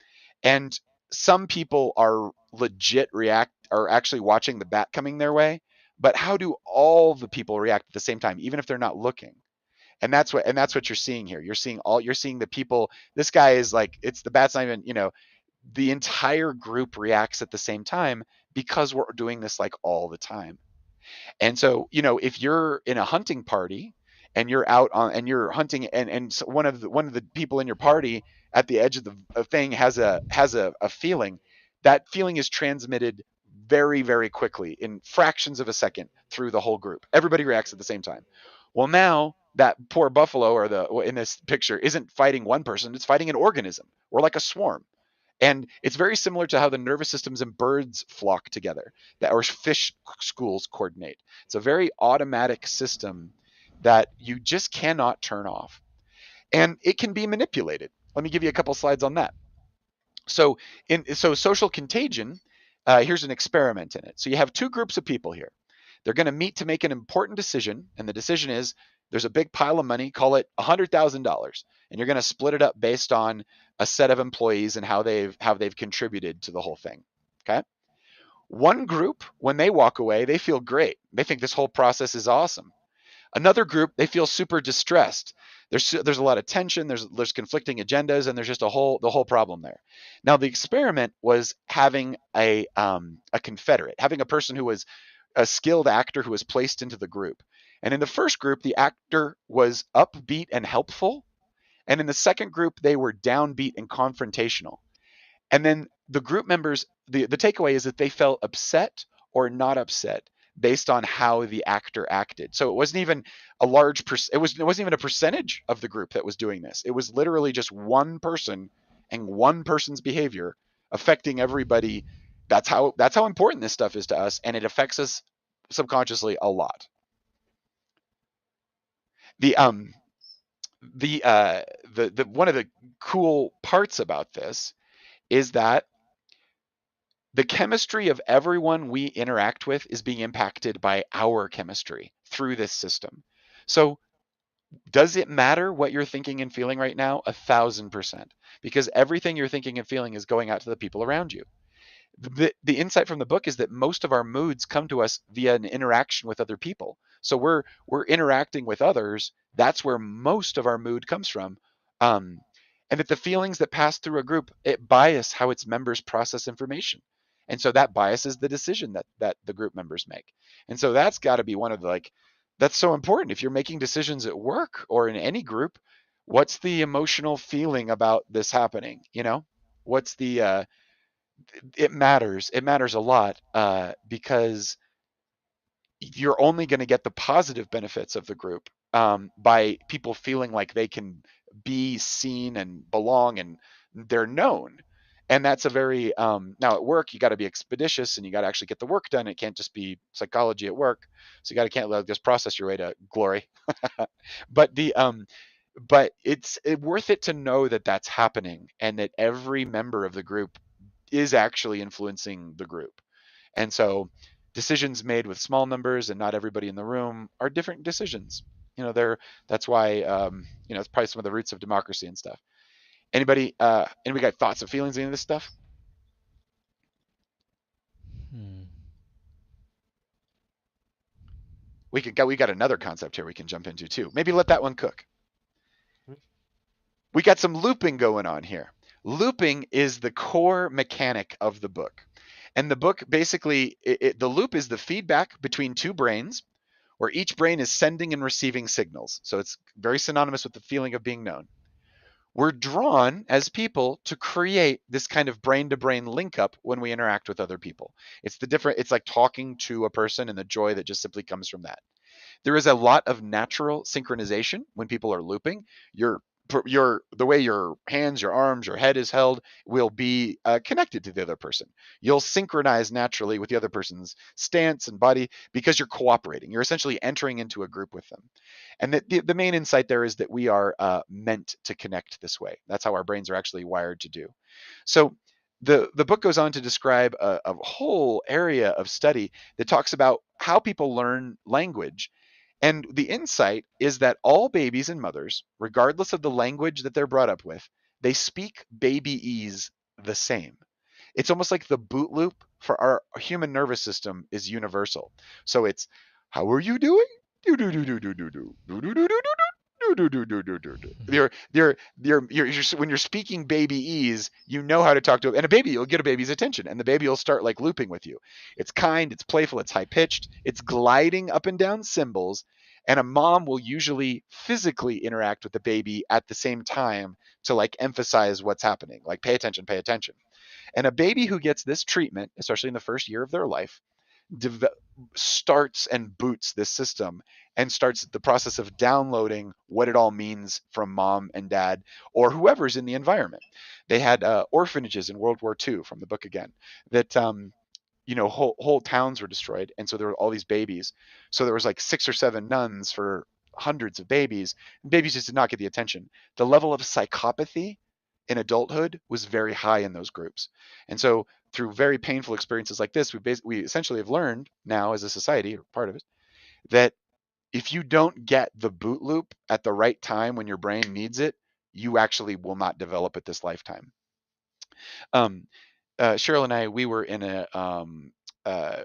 and some people are legit react are actually watching the bat coming their way, but how do all the people react at the same time, even if they're not looking? And that's what you're seeing here. You're seeing the people. This guy is like, it's the bat's not even, the entire group reacts at the same time because we're doing this like all the time. And so, if you're in a hunting party and you're out on and you're hunting, and so one of the people in your party at the edge of the thing has a feeling, that feeling is transmitted very, very quickly in fractions of a second through the whole group. Everybody reacts at the same time. Well, now that poor buffalo or the in this picture isn't fighting one person, it's fighting an organism or like a swarm. And it's very similar to how the nervous systems in birds flock together, that or fish schools coordinate. It's a very automatic system that you just cannot turn off. And it can be manipulated. Let me give you a couple slides on that. So social contagion, here's an experiment in it. So you have two groups of people here. They're going to meet to make an important decision, and the decision is there's a big pile of money, call it $100,000, and you're going to split it up based on a set of employees and how they've contributed to the whole thing. Okay. One group, when they walk away, they feel great. They think this whole process is awesome. Another group, they feel super distressed. There's a lot of tension. There's conflicting agendas, and there's just the whole problem there. Now the experiment was having a confederate, having a person who was a skilled actor who was placed into the group. And in the first group, the actor was upbeat and helpful, and in the second group, they were downbeat and confrontational. And then the group members, the takeaway is that they felt upset or not upset based on how the actor acted. So it wasn't even it wasn't even a percentage of the group that was doing this. It was literally just one person and one person's behavior affecting everybody. That's how important this stuff is to us, and it affects us subconsciously a lot. The the the one of the cool parts about this is that the chemistry of everyone we interact with is being impacted by our chemistry through this system. So, does it matter what you're thinking and feeling right now? 1,000%. Because everything you're thinking and feeling is going out to the people around you. The insight from the book is that most of our moods come to us via an interaction with other people. So we're interacting with others. That's where most of our mood comes from. Um, and that the feelings that pass through a group, it bias how its members process information. And so that biases the decision that the group members make. And so that's got to be one of the that's so important. If you're making decisions at work or in any group, what's the emotional feeling about this happening? What's the it matters. It matters a lot because you're only going to get the positive benefits of the group by people feeling like they can be seen and belong and they're known. And that's a very now at work you got to be expeditious and you got to actually get the work done. It can't just be psychology at work. So you got to can't let just process your way to glory. but the but it's worth it to know that that's happening and that every member of the group is actually influencing the group. And so decisions made with small numbers and not everybody in the room are different decisions. That's why it's probably some of the roots of democracy and stuff. Anybody got thoughts or feelings on this stuff? Hmm. we got another concept here we can jump into too. Maybe let that one cook. We got some looping going on here. Looping is the core mechanic of the book. And the book basically, the loop is the feedback between two brains where each brain is sending and receiving signals. So it's very synonymous with the feeling of being known. We're drawn as people to create this kind of brain to brain link up when we interact with other people. It's like talking to a person and the joy that just simply comes from that. There is a lot of natural synchronization when people are looping. Your the way your hands, your arms, your head is held will be connected to the other person. You'll synchronize naturally with the other person's stance and body because you're cooperating. You're essentially entering into a group with them. And the main insight there is that we are meant to connect this way. That's how our brains are actually wired to do. So the book goes on to describe a whole area of study that talks about how people learn language. And the insight is that all babies and mothers, regardless of the language that they're brought up with, they speak babyese the same. It's almost like the boot loop for our human nervous system is universal. So it's, how are you doing? Do do do do do do do do do do do when you're speaking babyese, you know how to talk to it, and a baby, you'll get a baby's attention, and the baby will start like looping with you. It's kind, it's playful, it's high pitched, it's gliding up and down symbols, and a mom will usually physically interact with the baby at the same time to like emphasize what's happening, like pay attention, pay attention. And a baby who gets this treatment, especially in the first year of their life, dev- starts and boots this system and starts the process of downloading what it all means from mom and dad or whoever's in the environment. They had orphanages in World War II, from the book again, that whole towns were destroyed, and so there were all these babies. So there was like 6 or 7 nuns for hundreds of babies. And babies just did not get the attention. The level of psychopathy in adulthood was very high in those groups, and so through very painful experiences like this, we essentially have learned now as a society, or part of it, that if you don't get the boot loop at the right time when your brain needs it, you actually will not develop it this lifetime. Um, Cheryl and I, we were in a uh,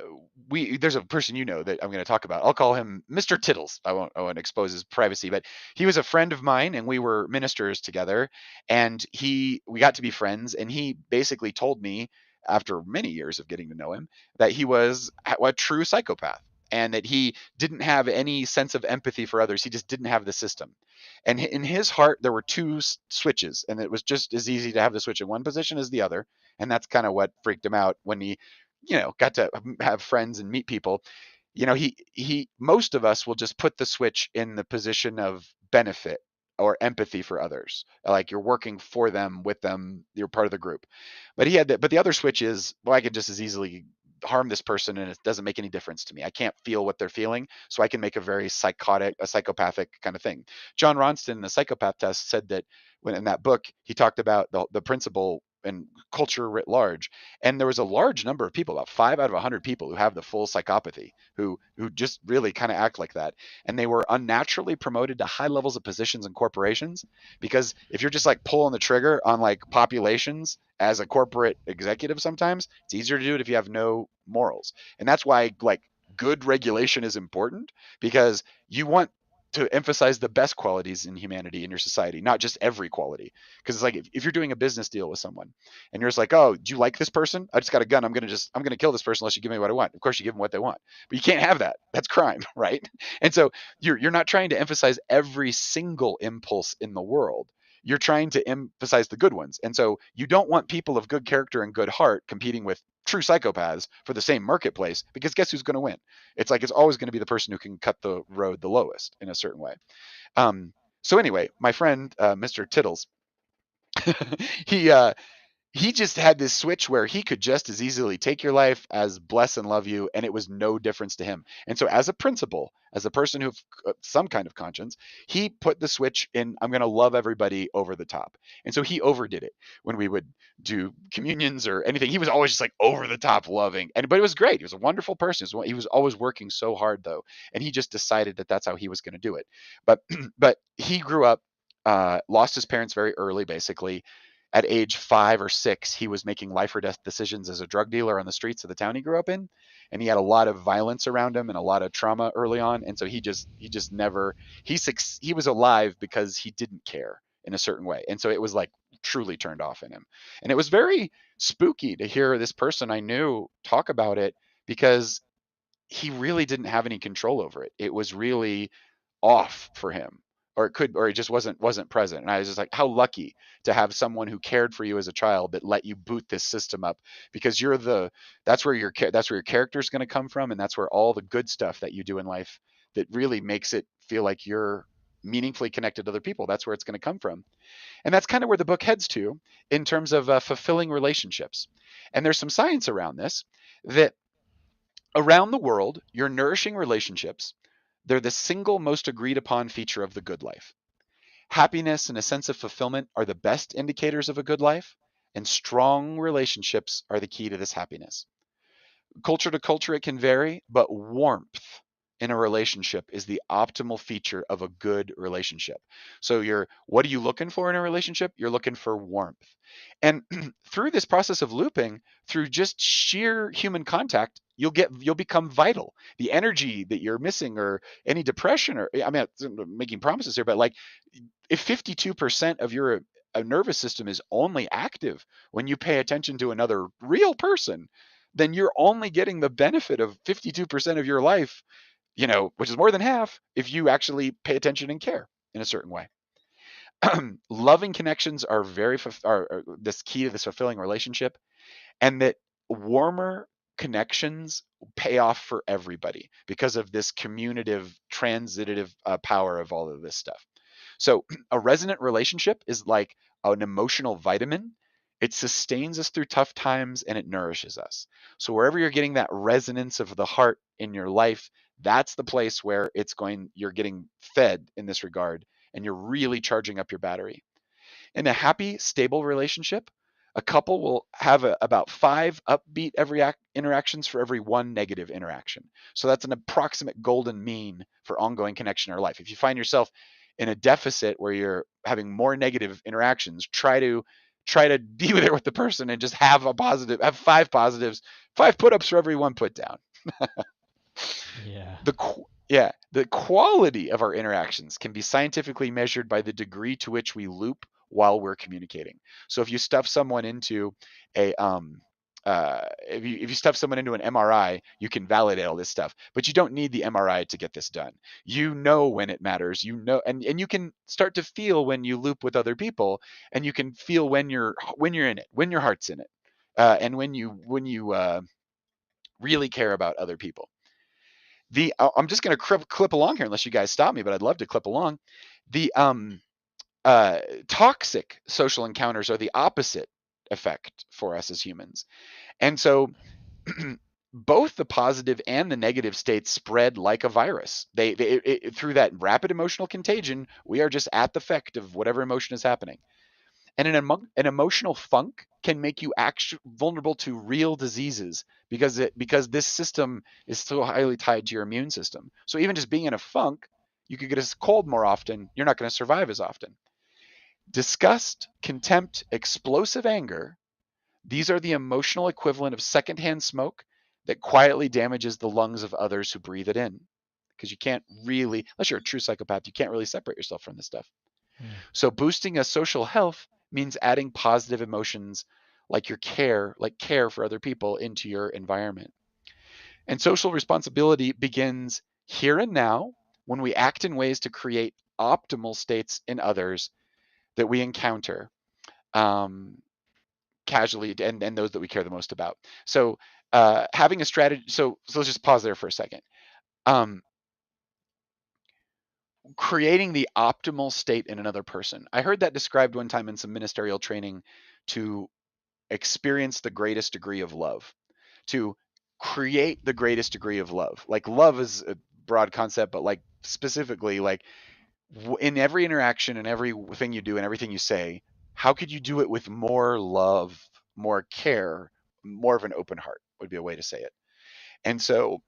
we there's a person that I'm going to talk about. I'll call him Mr. Tittles. I won't expose his privacy, but he was a friend of mine, and we were ministers together. And we got to be friends, and he basically told me after many years of getting to know him that he was a true psychopath. And that he didn't have any sense of empathy for others. He just didn't have the system. And in his heart, there were two switches, and it was just as easy to have the switch in one position as the other. And that's kind of what freaked him out when he got to have friends and meet people. He most of us will just put the switch in the position of benefit or empathy for others, like you're working for them, with them, you're part of the group. But the other switch is, well, I could just as easily harm this person and it doesn't make any difference to me. I can't feel what they're feeling, so I can make a very psychopathic kind of thing. John Ronston in the psychopath test said that when in that book he talked about the principle and culture writ large. And there was a large number of people, about 5 out of 100 people, who have the full psychopathy, who just really kind of act like that. And they were unnaturally promoted to high levels of positions in corporations, because if you're just like pulling the trigger on like populations as a corporate executive, sometimes it's easier to do it if you have no morals. And that's why like good regulation is important, because you want to emphasize the best qualities in humanity in your society, not just every quality. Because it's like if you're doing a business deal with someone and you're just like, oh, do you like this person? I just got a gun. I'm gonna kill this person unless you give me what I want. Of course, you give them what they want, but you can't have that. That's crime, right? And so you're not trying to emphasize every single impulse in the world. You're trying to emphasize the good ones. And so you don't want people of good character and good heart competing with true psychopaths for the same marketplace, because guess who's going to win? It's like it's always going to be the person who can cut the road the lowest in a certain way. So anyway, my friend Mr. Tittles, he he just had this switch where he could just as easily take your life as bless and love you, and it was no difference to him. And so as a principal, as a person who some kind of conscience, he put the switch in, I'm going to love everybody over the top. And so he overdid it. When we would do communions or anything, he was always just like over the top loving, but it was great. He was a wonderful person. He was always working so hard though, and he just decided that that's how he was going to do it. But but he grew up, lost his parents very early, basically. at age 5 or 6, he was making life or death decisions as a drug dealer on the streets of the town he grew up in, and he had a lot of violence around him and a lot of trauma early on, and so he just never he was alive because he didn't care in a certain way, and so it was like truly turned off in him, and it was very spooky to hear this person I knew talk about it because he really didn't have any control over it. It was really off for him, or it just wasn't present, and I was just like, how lucky to have someone who cared for you as a child that let you boot this system up, because that's where your character is going to come from, and that's where all the good stuff that you do in life that really makes it feel like you're meaningfully connected to other people, that's where it's going to come from. And that's kind of where the book heads to in terms of fulfilling relationships. And there's some science around this, that around the world, your nourishing relationships, they're the single most agreed upon feature of the good life. Happiness and a sense of fulfillment are the best indicators of a good life, and strong relationships are the key to this happiness. Culture to culture, it can vary, but warmth in a relationship is the optimal feature of a good relationship. So what are you looking for in a relationship? You're looking for warmth. And through this process of looping, through just sheer human contact, you'll become vital. The energy that you're missing, or any depression, or I mean, I'm making promises here, but like, if 52% of your nervous system is only active when you pay attention to another real person, then you're only getting the benefit of 52% of your life, which is more than half, if you actually pay attention and care in a certain way. Loving connections are are this key to this fulfilling relationship, and that warmer connections pay off for everybody because of this commutative, transitive power of all of this stuff. So a resonant relationship is like an emotional vitamin. It sustains us through tough times and it nourishes us. So wherever you're getting that resonance of the heart in your life, that's the place where you're getting fed in this regard, and you're really charging up your battery. In a happy, stable relationship, a couple will have about 5 upbeat interactions for every 1 negative interaction. So that's an approximate golden mean for ongoing connection in our life. If you find yourself in a deficit where you're having more negative interactions, try to be there with the person and just have 5 positives, 5 put-ups for every 1 put-down. Yeah. The quality of our interactions can be scientifically measured by the degree to which we loop while we're communicating. So if you stuff someone into a if you stuff someone into an MRI, you can validate all this stuff, but you don't need the MRI to get this done. You know when it matters, and you can start to feel when you loop with other people, and you can feel when you're in it, when your heart's in it, and when you really care about other people. I'm just going to clip along here unless you guys stop me, but I'd love to clip along. The toxic social encounters are the opposite effect for us as humans. And so both the positive and the negative states spread like a virus. Through that rapid emotional contagion, we are just at the effect of whatever emotion is happening. And an emotional funk can make you vulnerable to real diseases, because this system is so highly tied to your immune system. So even just being in a funk, you could get a cold more often. You're not going to survive as often. Disgust, contempt, explosive anger, these are the emotional equivalent of secondhand smoke that quietly damages the lungs of others who breathe it in. Because you can't really, unless you're a true psychopath, you can't really separate yourself from this stuff. Mm. So boosting a social health means adding positive emotions like care for other people into your environment. And social responsibility begins here and now, when we act in ways to create optimal states in others that we encounter, um, casually, and those that we care the most about. So having a strategy. So let's just pause there for a second. Um, Creating the optimal state in another person. I heard that described one time in some ministerial training, to experience the greatest degree of love, to create the greatest degree of love. Like, love is a broad concept, but like specifically, like, in every interaction and everything you do and everything you say, how could you do it with more love, more care, more of an open heart would be a way to say it. And so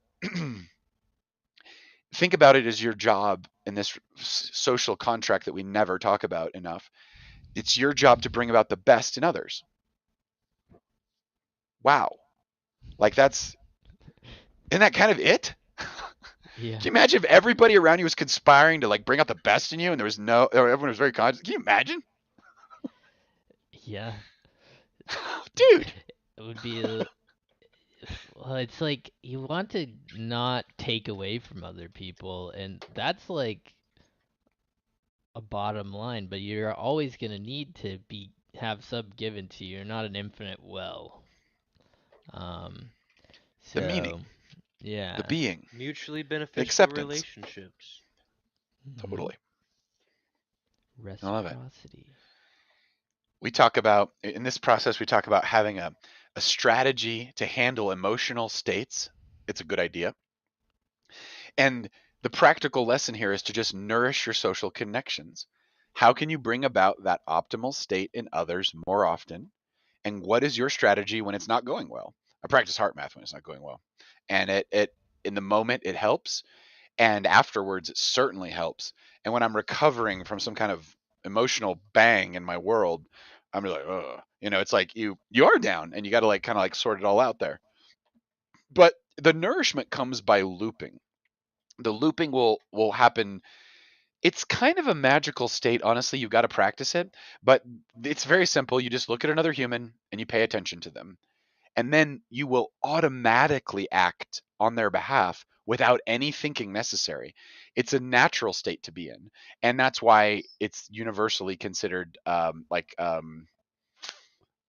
think about it as your job in this social contract that we never talk about enough, It's your job to bring about the best in others. Wow. Like isn't that kind of it? Yeah. Can you imagine if everybody around you was conspiring to like bring out the best in you and or everyone was very conscious? Can you imagine? Yeah. Dude. It would be well, it's like you want to not take away from other people, and that's like a bottom line, but you're always going to need to be have some given to you. You're not an infinite well. Um The meaning, so yeah. the being, Mutually the beneficial acceptance. relationships. Mhm. Totally. I love it. Reciprocity. We talk about, in this process, we talk about having a strategy to handle emotional states. It's a good idea. And the practical lesson here is to just nourish your social connections. How can you bring about that optimal state in others more often? And what is your strategy when it's not going well? I practice heart math when it's not going well. And it in the moment it helps, and afterwards it certainly helps. And when I'm recovering from some kind of emotional bang in my world, I'm like, ugh. It's like you are down and you got to like kind of like sort it all out there. But the nourishment comes by looping. The looping will happen. It's kind of a magical state, honestly. You've got to practice it, but it's very simple. You just look at another human and you pay attention to them, and then you will automatically act on their behalf without any thinking necessary. It's a natural state to be in, and that's why it's universally considered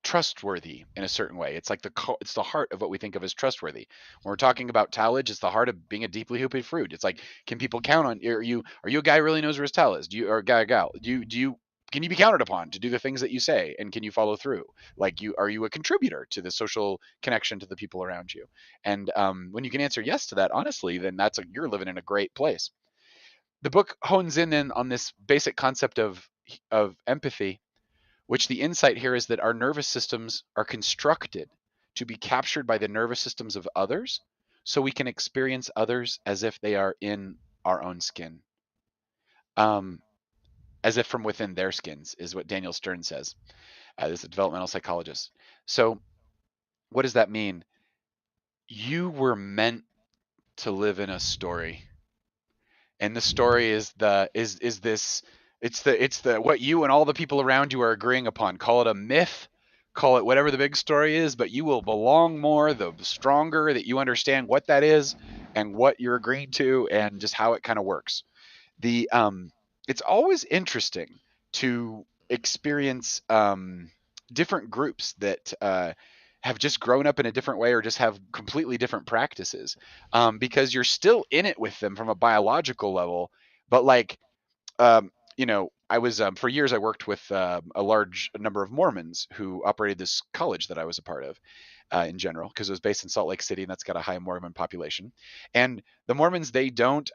trustworthy in a certain way. It's like it's the heart of what we think of as trustworthy. When we're talking about towledge, it's the heart of being a deeply hoopy Frood. It's like, can people count on you? Are you a guy who really knows where his towel is? Do you or a guy or gal? Do you can you be counted upon to do the things that you say, and can you follow through? Like, are you a contributor to the social connection to the people around you? And when you can answer yes to that honestly, then you're living in a great place. The book hones in on this basic concept of empathy, which the insight here is that our nervous systems are constructed to be captured by the nervous systems of others, so we can experience others as if they are in our own skin, um, as if from within their skins, is what Daniel Stern says. This is a developmental psychologist. So, what does that mean? You were meant to live in a story, and the story is this. It's the what you and all the people around you are agreeing upon. Call it a myth, call it whatever the big story is, but you will belong more the stronger that you understand what that is and what you're agreeing to and just how it kind of works. The It's always interesting to experience different groups that have just grown up in a different way or just have completely different practices, because you're still in it with them from a biological level, but like, I was for years I worked with a large number of Mormons who operated this college that I was a part of, in general, because it was based in Salt Lake City and that's got a high Mormon population. And the Mormons, they don't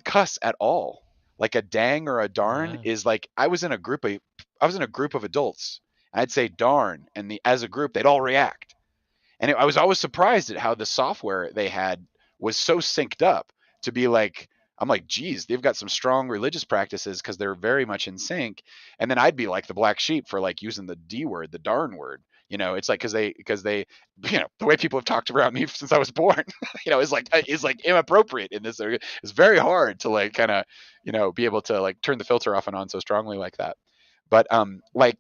cuss at all. Like a dang or a darn Yeah. is like, I was in a group of adults. And I'd say darn, and as a group they'd all react. And I was always surprised at how the software they had was so synced up to be like, I'm like, geez, they've got some strong religious practices because they're very much in sync. And then I'd be like the black sheep for like using the D word, the darn word. It's like because they, the way people have talked around me since I was born, is like inappropriate in this area. It's very hard to like kind of, be able to like turn the filter off and on so strongly like that. But like,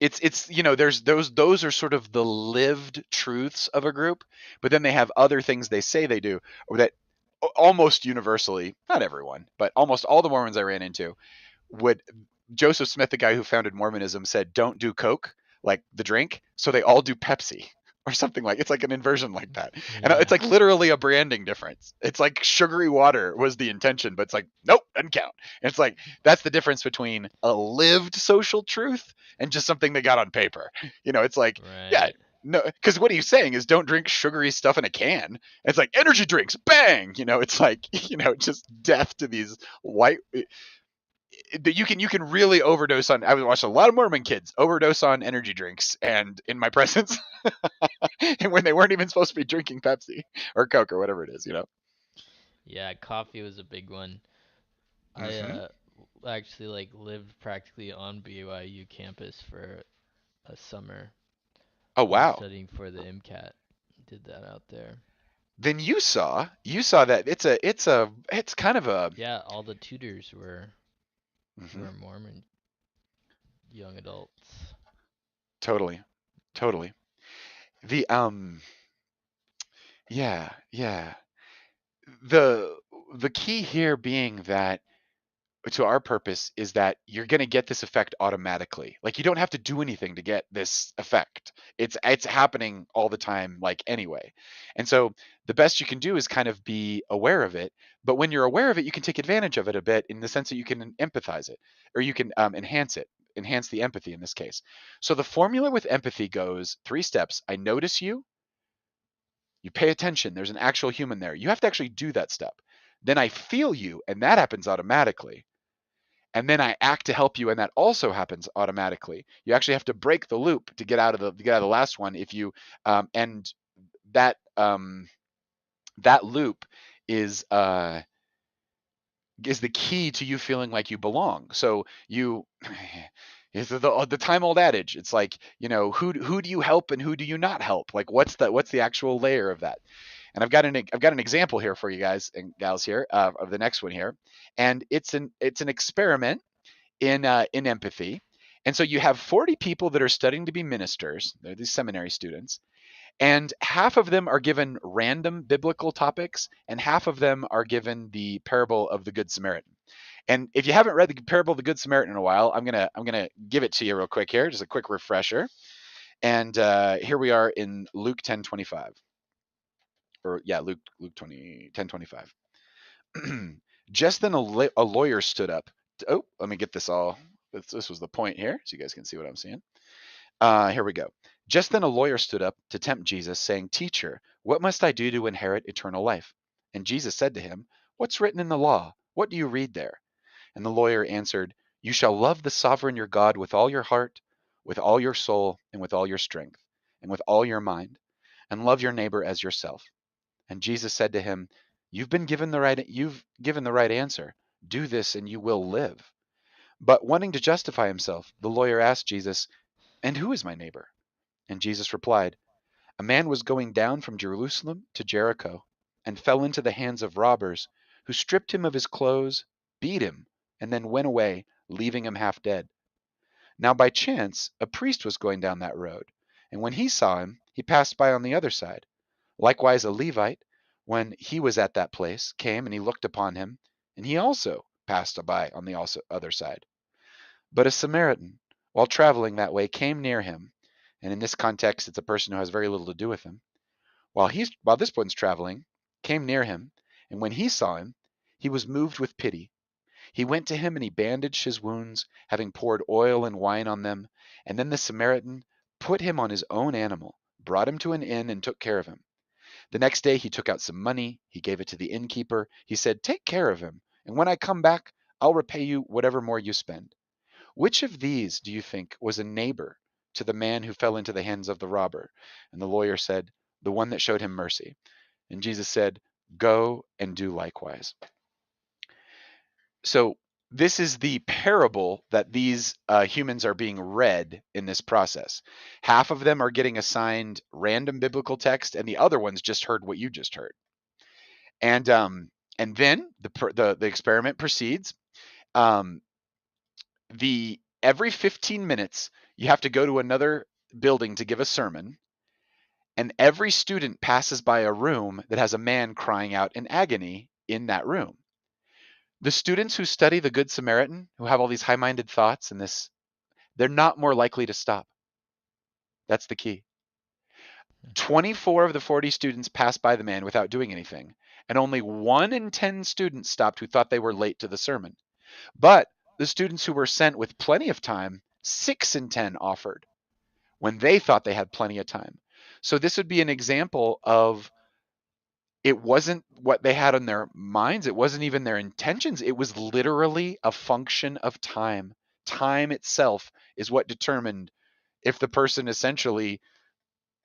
it's there's those are sort of the lived truths of a group, but then they have other things they say they do, or that almost universally, not everyone, but almost all the Mormons I ran into would. Joseph Smith, the guy who founded Mormonism, said don't do Coke, like the drink, so they all do Pepsi or something. Like, it's like an inversion like that. And it's Yeah. like literally a branding difference. It's like sugary water was the intention, but it's like, nope, doesn't count. And it's like, that's the difference between a lived social truth and just something they got on paper. It's like, yeah, Right. no, because what he's saying is don't drink sugary stuff in a can. It's like energy drinks, bang. It's like, just death to these white. You can really overdose on. I was watching a lot of Mormon kids overdose on energy drinks, and in my presence, and when they weren't even supposed to be drinking Pepsi or Coke or whatever it is. Yeah, coffee was a big one. I Mm-hmm. actually like lived practically on BYU campus for a summer Oh while wow. studying for the MCAT. Did that out there. Then you saw that it's kind of a Yeah, all the tutors mhm, were Mormon young adults. totally, totally. The yeah, yeah. The the key here being that to our purpose is that you're going to get this effect automatically. Like you don't have to do anything to get this effect. It's happening all the time like anyway. And so the best you can do is kind of be aware of it, but when you're aware of it, you can take advantage of it a bit in the sense that you can empathize it or you can enhance it, enhance the empathy in this case. So the formula with empathy goes 3 steps. I notice you, you pay attention, there's an actual human there. You have to actually do that step. Then I feel you, and that happens automatically, and then I act to help you, and that also happens automatically. You actually have to break the loop to get out of the last one. If you and that that loop is uh, is the key to you feeling like you belong. So you. It's the time old adage. It's like, who do you help and who do you not help? Like what's the actual layer of that? And I've got an example here for you guys and gals here of the next one here, and it's an experiment in empathy. And so you have 40 people that are studying to be ministers. They're these seminary students, and half of them are given random biblical topics, and half of them are given the parable of the Good Samaritan. And if you haven't read the parable of the Good Samaritan in a while, I'm gonna give it to you real quick here, just a quick refresher. And here we are in Luke 10:25, or yeah, Luke 10:25. Just then a lawyer stood up. Oh, let me get this all. This was the point here, so you guys can see what I'm seeing. Here we go. Just then a lawyer stood up to tempt Jesus, saying, Teacher, what must I do to inherit eternal life? And Jesus said to him, What's written in the law? What do you read there? And the lawyer answered, You shall love the sovereign your God with all your heart, with all your soul, and with all your strength, and with all your mind, and love your neighbor as yourself. And Jesus said to him, you've given the right answer. Do this and you will live. But wanting to justify himself, the lawyer asked Jesus, And who is my neighbor? And Jesus replied, A man was going down from Jerusalem to Jericho and fell into the hands of robbers, who stripped him of his clothes, beat him, and then went away, leaving him half dead. Now by chance a priest was going down that road, and when he saw him, he passed by on the other side. Likewise a Levite, when he was at that place, came and he looked upon him, and he also passed by on the other side. But a Samaritan, while traveling that way, came near him, and in this context it's a person who has very little to do with him. While this one's traveling, came near him, and when he saw him, he was moved with pity. He went to him and he bandaged his wounds, having poured oil and wine on them. And then the Samaritan put him on his own animal, brought him to an inn, and took care of him. The next day he took out some money, he gave it to the innkeeper. He said, Take care of him, and when I come back, I'll repay you whatever more you spend. Which of these, do you think, was a neighbor to the man who fell into the hands of the robber? And the lawyer said, The one that showed him mercy. And Jesus said, Go and do likewise. So this is the parable that these humans are being read in this process. Half of them are getting assigned random biblical text, and the other ones just heard what you just heard. And then the experiment proceeds. Um, the every 15 minutes you have to go to another building to give a sermon, and every student passes by a room that has a man crying out in agony in that room. The students who study the Good Samaritan, who have all these high-minded thoughts and this, they're not more likely to stop. That's the key. 24 of the 40 students passed by the man without doing anything, and only 1 in 10 students stopped who thought they were late to the sermon. But the students who were sent with plenty of time, 6 in 10 offered when they thought they had plenty of time. So this would be an example of, it wasn't what they had on their minds. It wasn't even their intentions. It was literally a function of time. Time itself is what determined if the person essentially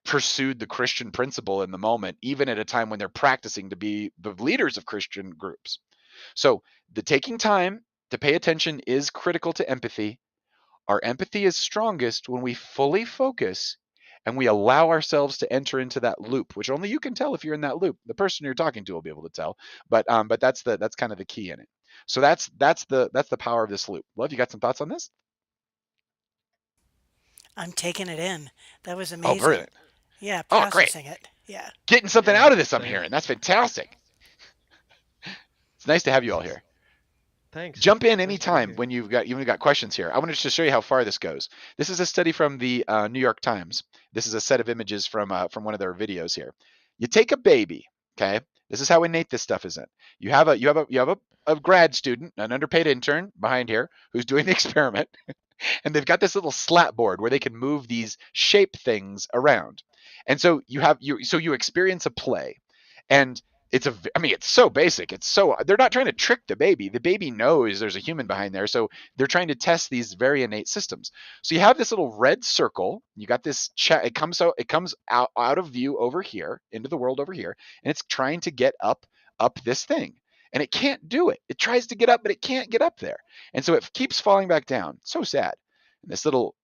pursued the Christian principle in the moment, even at a time when they're practicing to be the leaders of Christian groups. So the taking time to pay attention is critical to empathy. Our empathy is strongest when we fully focus and we allow ourselves to enter into that loop, which only you can tell if you're in that loop. The person you're talking to will be able to tell, but that's kind of the key in it. So that's the power of this loop. Love, you got some thoughts on this? I'm taking it in. That was Oh, amazing. brilliant! Yeah, Oh, great! processing it. Yeah. Getting something Yeah, out of this, I'm same. hearing. That's fantastic. It's nice to have you all here. Thanks. Jump in Nice to be anytime here. when you've got questions here. I wanted to show you how far this goes. This is a study from the New York Times. This is a set of images from one of their videos here. You take a baby, okay? This is how innate this stuff is in. You have a grad student, an underpaid intern behind here who's doing the experiment, and they've got this little slat board where they can move these shape things around. And so you experience a play, and it's so basic. They're not trying to trick the baby. The baby knows there's a human behind there, so they're trying to test these very innate systems. So you have this little red circle. You got this it comes out of view over here into the world over here, and it's trying to get up this thing. And it can't do it. It tries to get up, but it can't get up there. And so it keeps falling back down. So sad. And this little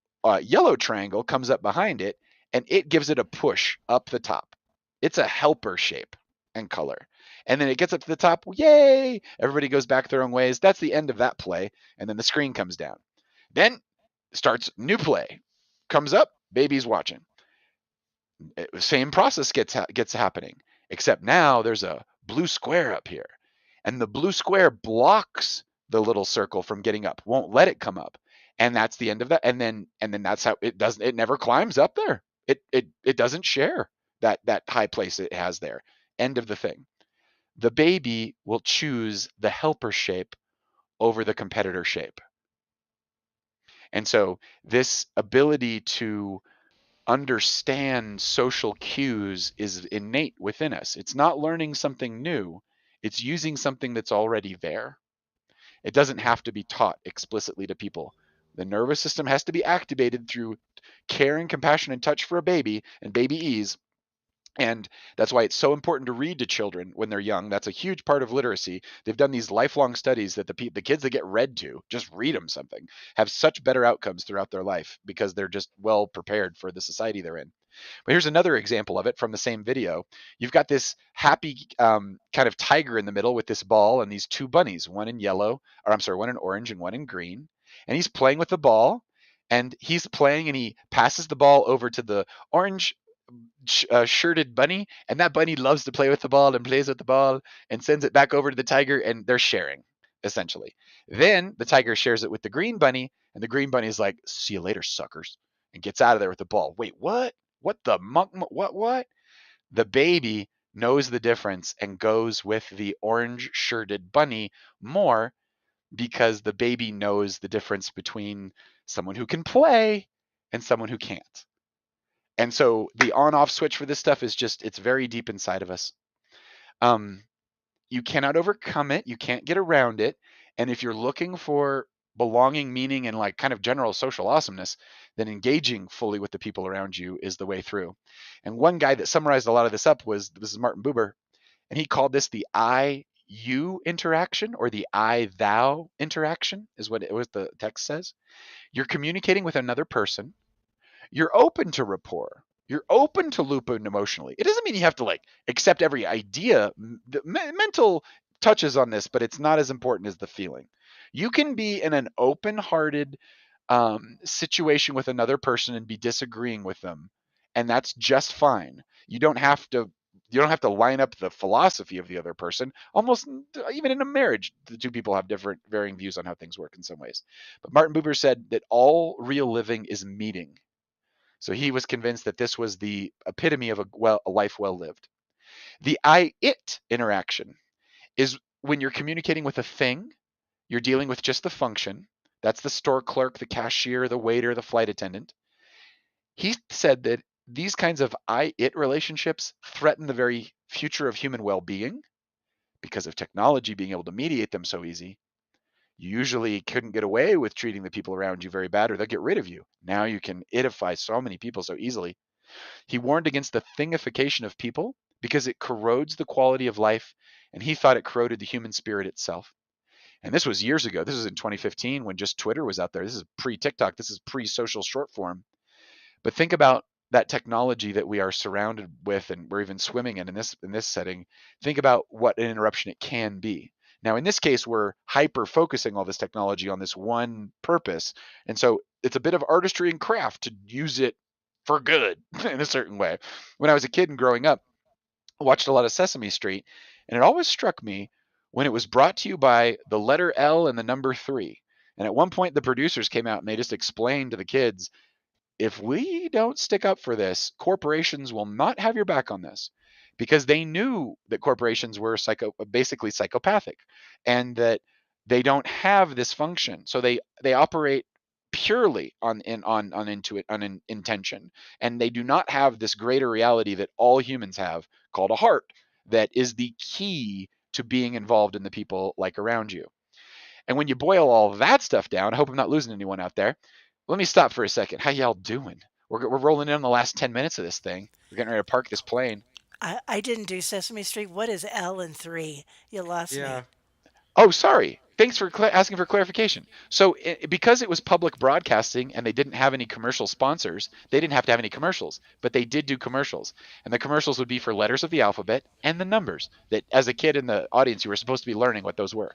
yellow triangle comes up behind it, and it gives it a push up the top. It's a helper shape and color. And then it gets up to the top. Yay! Everybody goes back their own ways. That's the end of that play. And then the screen comes down. Then starts new play. Comes up, baby's watching. Same process gets happening, except now there's a blue square up here, and the blue square blocks the little circle from getting up, won't let it come up, and that's the end of that. And then that's how it doesn't. It never climbs up there. It doesn't share that high place it has there. End of the thing. The baby will choose the helper shape over the competitor shape, and so this ability to understand social cues is innate within us. It's not learning something new, it's using something that's already there. It doesn't have to be taught explicitly to people. The nervous system has to be activated through care and compassion and touch for a baby and baby ease. And that's why it's so important to read to children when they're young. That's a huge part of literacy. They've done these lifelong studies that the kids that get read to, just read them something, have such better outcomes throughout their life because they're just well prepared for the society they're in. But here's another example of it from the same video. You've got this happy kind of tiger in the middle with this ball and these two bunnies, one in yellow, or I'm sorry, one in orange and one in green. And he's playing with the ball, and he's playing and he passes the ball over to the orange shirted bunny, and that bunny loves to play with the ball and plays with the ball and sends it back over to the tiger, and they're sharing essentially. Then the tiger shares it with the green bunny, and the green bunny is like, "See you later, suckers," and gets out of there with the ball. Wait, what? What the monk? What? The baby knows the difference and goes with the orange shirted bunny more because the baby knows the difference between someone who can play and someone who can't. And so the on off switch for this stuff is just, it's very deep inside of us. Um, you cannot overcome it, you can't get around it. And if you're looking for belonging, meaning, and like kind of general social awesomeness, then engaging fully with the people around you is the way through. And one guy that summarized a lot of this up was this is Martin Buber, and he called this the I you interaction, or the I thou interaction, is what the text says. You're communicating with another person, you're open to rapport. You're open to loop in emotionally. It doesn't mean you have to like accept every idea. The mental touches on this, but it's not as important as the feeling. You can be in an open-hearted situation with another person and be disagreeing with them, and that's just fine. You don't have to line up the philosophy of the other person. Almost even in a marriage, the two people have different varying views on how things work in some ways. But Martin Buber said that all real living is meeting. So he was convinced that this was the epitome of a life well lived. The I it interaction is when you're communicating with a thing, you're dealing with just the function. That's the store clerk, the cashier, the waiter, the flight attendant. He said that these kinds of I it relationships threaten the very future of human well being because of technology being able to mediate them so easy. You usually couldn't get away with treating the people around you very bad, or they'll get rid of you. Now you can itify so many people so easily. He warned against the thingification of people because it corrodes the quality of life, and he thought it corroded the human spirit itself. And this was years ago. This was in 2015 when just Twitter was out there. This is pre-TikTok. This is pre-social short form. But think about that technology that we are surrounded with and we're even swimming in this setting. Think about what an interruption it can be. Now, in this case, we're hyper focusing all this technology on this one purpose. And so it's a bit of artistry and craft to use it for good in a certain way. When I was a kid and growing up, I watched a lot of Sesame Street, and it always struck me when it was brought to you by the letter L and the number 3. And at one point, the producers came out and they just explained to the kids, if we don't stick up for this, corporations will not have your back on this, because they knew that corporations were basically psychopathic, and that they don't have this function. So they operate purely on intention, and they do not have this greater reality that all humans have called a heart, that is the key to being involved in the people like around you. And when you boil all that stuff down, I hope I'm not losing anyone out there. Let me stop for a second. How y'all doing? We're rolling in on the last 10 minutes of this thing. We're getting ready to park this plane. I didn't do Sesame Street. What is L and 3? You lost Yeah. me. Oh, sorry. Thanks for asking for clarification. So because it was public broadcasting and they didn't have any commercial sponsors, they didn't have to have any commercials, but they did do commercials. And the commercials would be for letters of the alphabet and the numbers that as a kid in the audience, you were supposed to be learning what those were.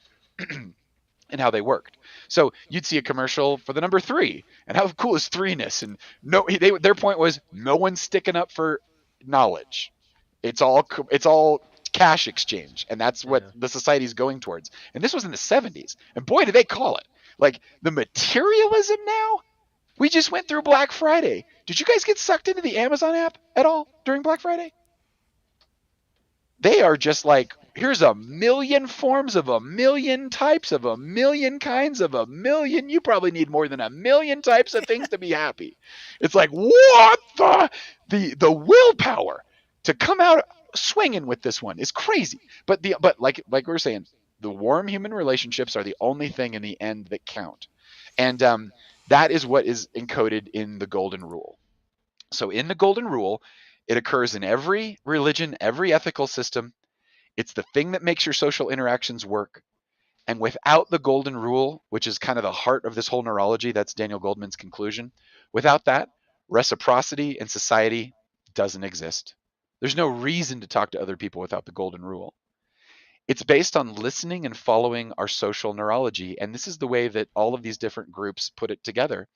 And how they worked. So you'd see a commercial for the number 3, and how cool is 3ness? And their point was no one's sticking up for knowledge. It's all cash exchange, and that's what Yeah. the society's going towards. And this was in the 70s, and boy, did they call it like the materialism. Now we just went through Black Friday. Did you guys get sucked into the Amazon app at all during Black Friday? They are just like, here's a million forms of a million types of a million kinds of a million. You probably need more than a million types of things to be happy. It's like, what the willpower to come out swinging with this one is crazy. But like we were saying, the warm human relationships are the only thing in the end that count, and that is what is encoded in the golden rule. So in the golden rule, it occurs in every religion, every ethical system. It's the thing that makes your social interactions work. And without the golden rule, which is kind of the heart of this whole neurology, that's Daniel Goldman's conclusion. Without that, reciprocity in society doesn't exist. There's no reason to talk to other people without the golden rule. It's based on listening and following our social neurology. And this is the way that all of these different groups put it together.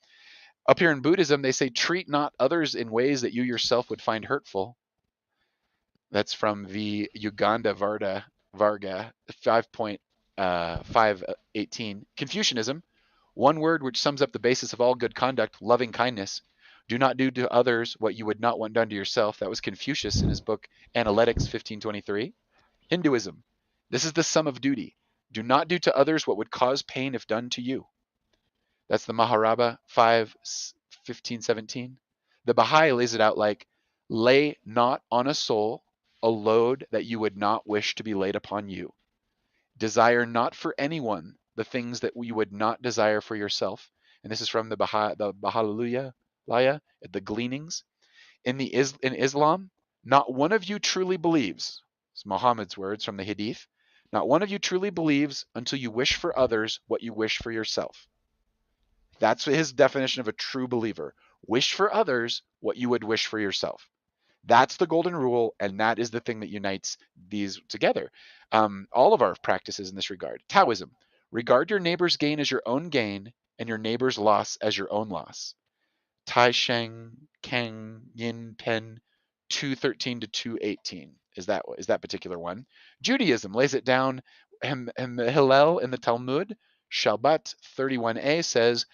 Up here in Buddhism, they say, treat not others in ways that you yourself would find hurtful. That's from the Uganda Varga 5.518. Confucianism, one word which sums up the basis of all good conduct, loving kindness. Do not do to others what you would not want done to yourself. That was Confucius in his book Analectics 1523. Hinduism, this is the sum of duty. Do not do to others what would cause pain if done to you. That's the Maharabha 5:15-17. The Baha'i lays it out like, lay not on a soul a load that you would not wish to be laid upon you. Desire not for anyone the things that you would not desire for yourself. And this is from the Baha'u'llah, the Gleanings. In Islam, not one of you truly believes. It's Muhammad's words from the Hadith. Not one of you truly believes until you wish for others what you wish for yourself. That's his definition of a true believer. Wish for others what you would wish for yourself. That's the golden rule, and that is the thing that unites these together. All of our practices in this regard. Taoism, regard your neighbor's gain as your own gain, and your neighbor's loss as your own loss. Tai Sheng Kang Yin Pen 213-218 is that particular one. Judaism lays it down. Hillel in the Talmud, Shabbat 31a says,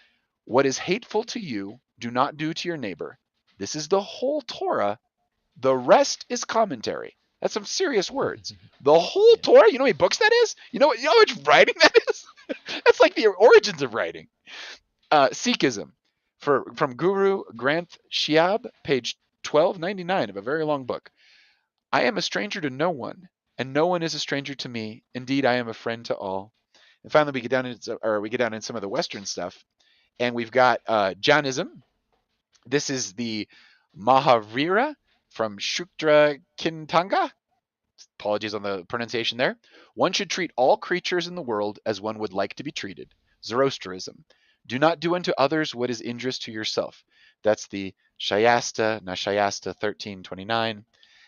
what is hateful to you, do not do to your neighbor. This is the whole Torah. The rest is commentary. That's some serious words. The whole Yeah. Torah, you know how many books that is? You know how much writing that is? That's like the origins of writing. Sikhism, from Guru Granth Sahib, page 1299 of a very long book. I am a stranger to no one, and no one is a stranger to me. Indeed, I am a friend to all. And finally, we get down into some of the Western stuff, and we've got Jainism. This is the Mahavira from Shukra Kintanga. Apologies on the pronunciation there. One should treat all creatures in the world as one would like to be treated. Zoroastrianism. Do not do unto others what is injurious to yourself. That's the Shayasta, Nashayasta 1329.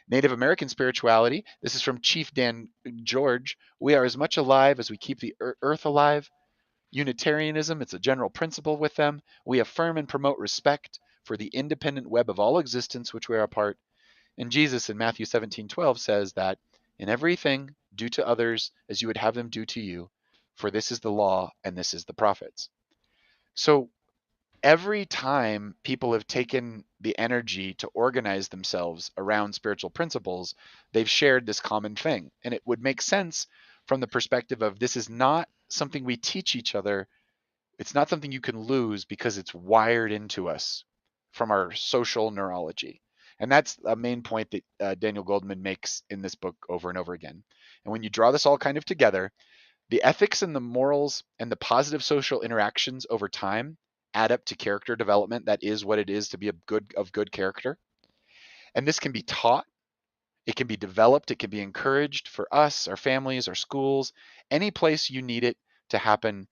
Native American spirituality. This is from Chief Dan George. We are as much alive as we keep the earth alive. Unitarianism, it's a general principle with them. We affirm and promote respect for the independent web of all existence which we are a part. And Jesus in Matthew 17:12 says that in everything do to others as you would have them do to you, for this is the law and this is the prophets. So every time people have taken the energy to organize themselves around spiritual principles, they've shared this common thing. And it would make sense from the perspective of this is not something we teach each other. It's not something you can lose because it's wired into us from our social neurology. And that's a main point that Daniel Goldman makes in this book over and over again. And when you draw this all kind of together, the ethics and the morals and the positive social interactions over time add up to character development. That is what it is to be of good character. And this can be taught, it can be developed, it can be encouraged for us, our families, our schools, any place you need it to happen,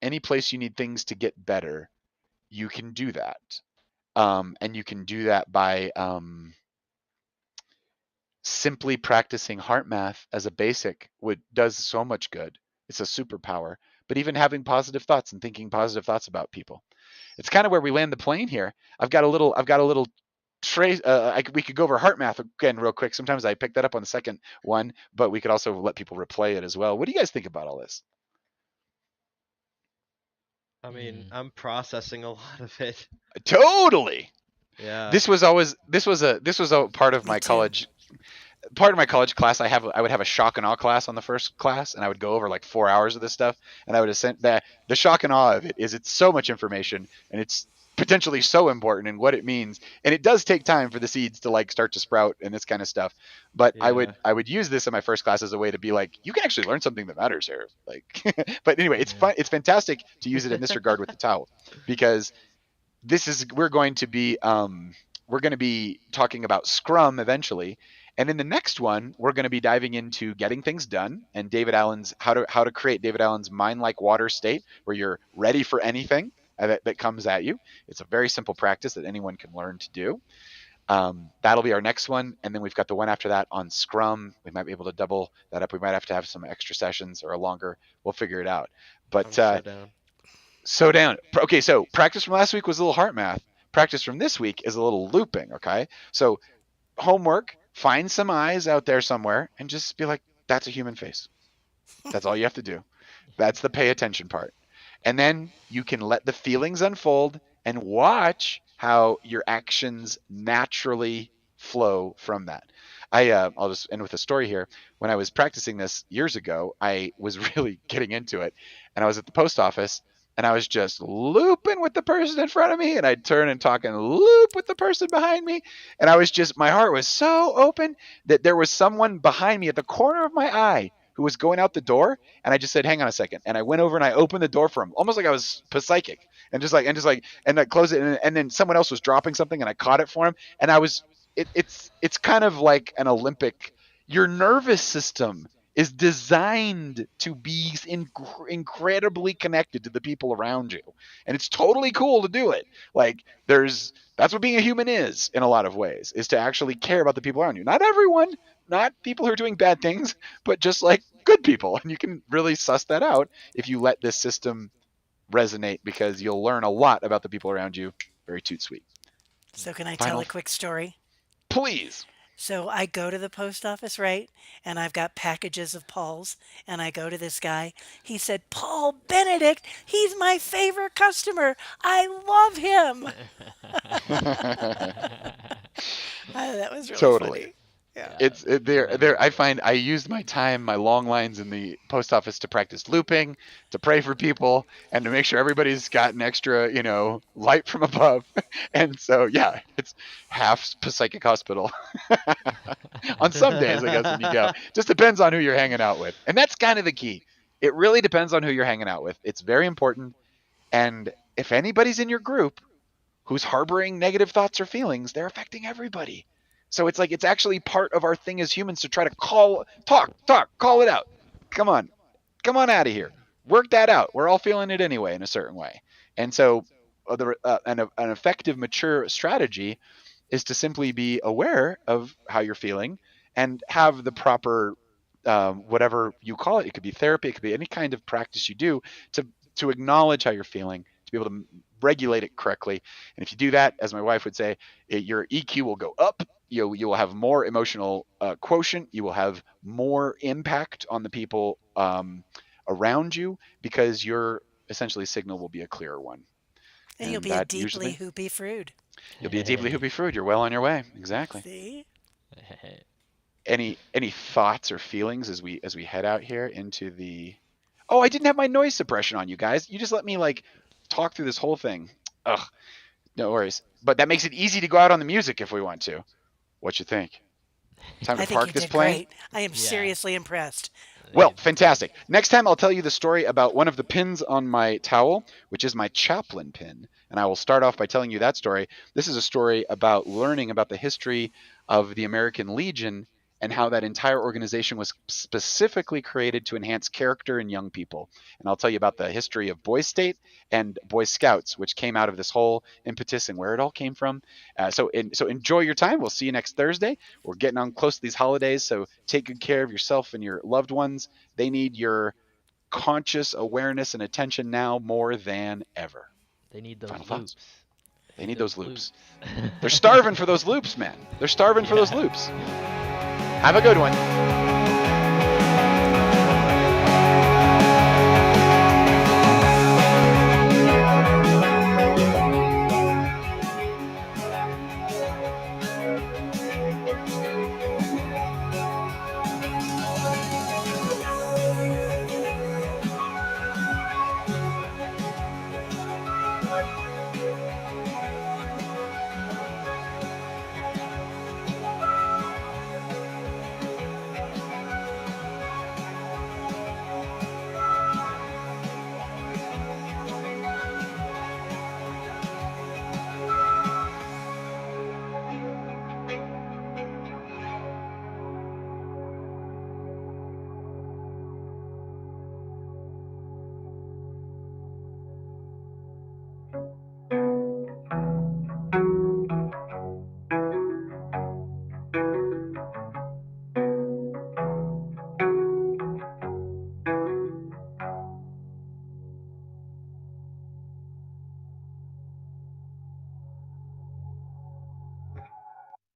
any place you need things to get better, you can do that. And you can do that by simply practicing heart math as a basic does so much good. It's a superpower. But even having positive thoughts and thinking positive thoughts about people, it's kind of where we land the plane here. I've got a little trace. We could go over heart math again real quick. Sometimes I pick that up on the second one, but we could also let people replay it as well. What do you guys think about all this? I mean, I'm processing a lot of it. Totally. Yeah. This was a part of Me my too. college class. I would have a shock and awe class on the first class, and I would go over like 4 hours of this stuff, and I would have sent the shock and awe of it is it's so much information, and it's potentially so important in what it means, and it does take time for the seeds to like start to sprout and this kind of stuff. But Yeah. I would use this in my first class as a way to be like, you can actually learn something that matters here. Like, but anyway, it's fun. It's fantastic to use it in this regard with the towel, because we're going to be talking about Scrum eventually, and in the next one we're going to be diving into getting things done and David Allen's how to create David Allen's mind like water state where you're ready for anything that comes at you. It's a very simple practice that anyone can learn to do. That'll be our next one, and then we've got the one after that on Scrum. We might be able to double that up. We might have to have some extra sessions or a longer. We'll figure it out. But I'm so down. So down. Okay, so practice from last week was a little heart math. Practice from this week is a little looping, okay? So homework, find some eyes out there somewhere and just be like, that's a human face. That's all you have to do. That's the pay attention part. And then you can let the feelings unfold and watch how your actions naturally flow from that. I'll just end with a story here. When I was practicing this years ago, I was really getting into it, and I was at the post office, and I was just looping with the person in front of me, and I'd turn and talk and loop with the person behind me, and my heart was so open that there was someone behind me at the corner of my eye who was going out the door, and I just said, "Hang on a second," and I went over and I opened the door for him, almost like I was psychic, and I closed it, and then someone else was dropping something, and I caught it for him, and I was it's kind of like an Olympic. Your nervous system is designed to be incredibly connected to the people around you, and it's totally cool to do it. Like that's what being a human is in a lot of ways, is to actually care about the people around you. Not everyone, not people who are doing bad things, but just like good people, and you can really suss that out if you let this system resonate, because you'll learn a lot about the people around you. Very toot sweet. So can I tell Final, a quick story? please. So I go to the post office, right? And I've got packages of Paul's. And I go to this guy. He said, Paul Benedict, he's my favorite customer. I love him. That was really Totally. funny. Yeah. It's there. I find I used my long lines in the post office to practice looping, to pray for people, and to make sure everybody's got an extra, light from above. And so, yeah, it's half psychic hospital on some days, I guess, when you go. Just depends on who you're hanging out with, and that's kind of the key. It really depends on who you're hanging out with. It's very important. And if anybody's in your group who's harboring negative thoughts or feelings, they're affecting everybody. So it's like it's actually part of our thing as humans to try to call it out. Come on, come on out of here. Work that out. We're all feeling it anyway in a certain way. And so an effective, mature strategy is to simply be aware of how you're feeling and have the proper whatever you call it. It could be therapy. It could be any kind of practice you do to acknowledge how you're feeling, to be able to regulate it correctly. And if you do that, as my wife would say, your EQ will go up. You will have more emotional quotient. You will have more impact on the people around you because your essentially signal will be a clearer one. And you'll And be a that deeply usually hoopy Frood. you'll be a deeply hoopy Frood. You're well on your way. Exactly. See? Any thoughts or feelings as we head out here into the Oh, I didn't have my noise suppression on, you guys. You just let me like talk through this whole thing. Ugh, no worries. But that makes it easy to go out on the music if we want to. What you think? Time to I think you park this did plane? great. I am Yeah. seriously impressed. Well, fantastic. Next time I'll tell you the story about one of the pins on my towel, which is my chaplain pin. And I will start off by telling you that story. This is a story about learning about the history of the American Legion and how that entire organization was specifically created to enhance character in young people. And I'll tell you about the history of Boy State and Boy Scouts, which came out of this whole impetus and where it all came from. So enjoy your time. We'll see you next Thursday. We're getting on close to these holidays, so take good care of yourself and your loved ones. They need your conscious awareness and attention now more than ever. They need those Final thoughts? loops. They need those loops. They're starving for those loops, man. They're starving for those Yeah. loops. Have a good one.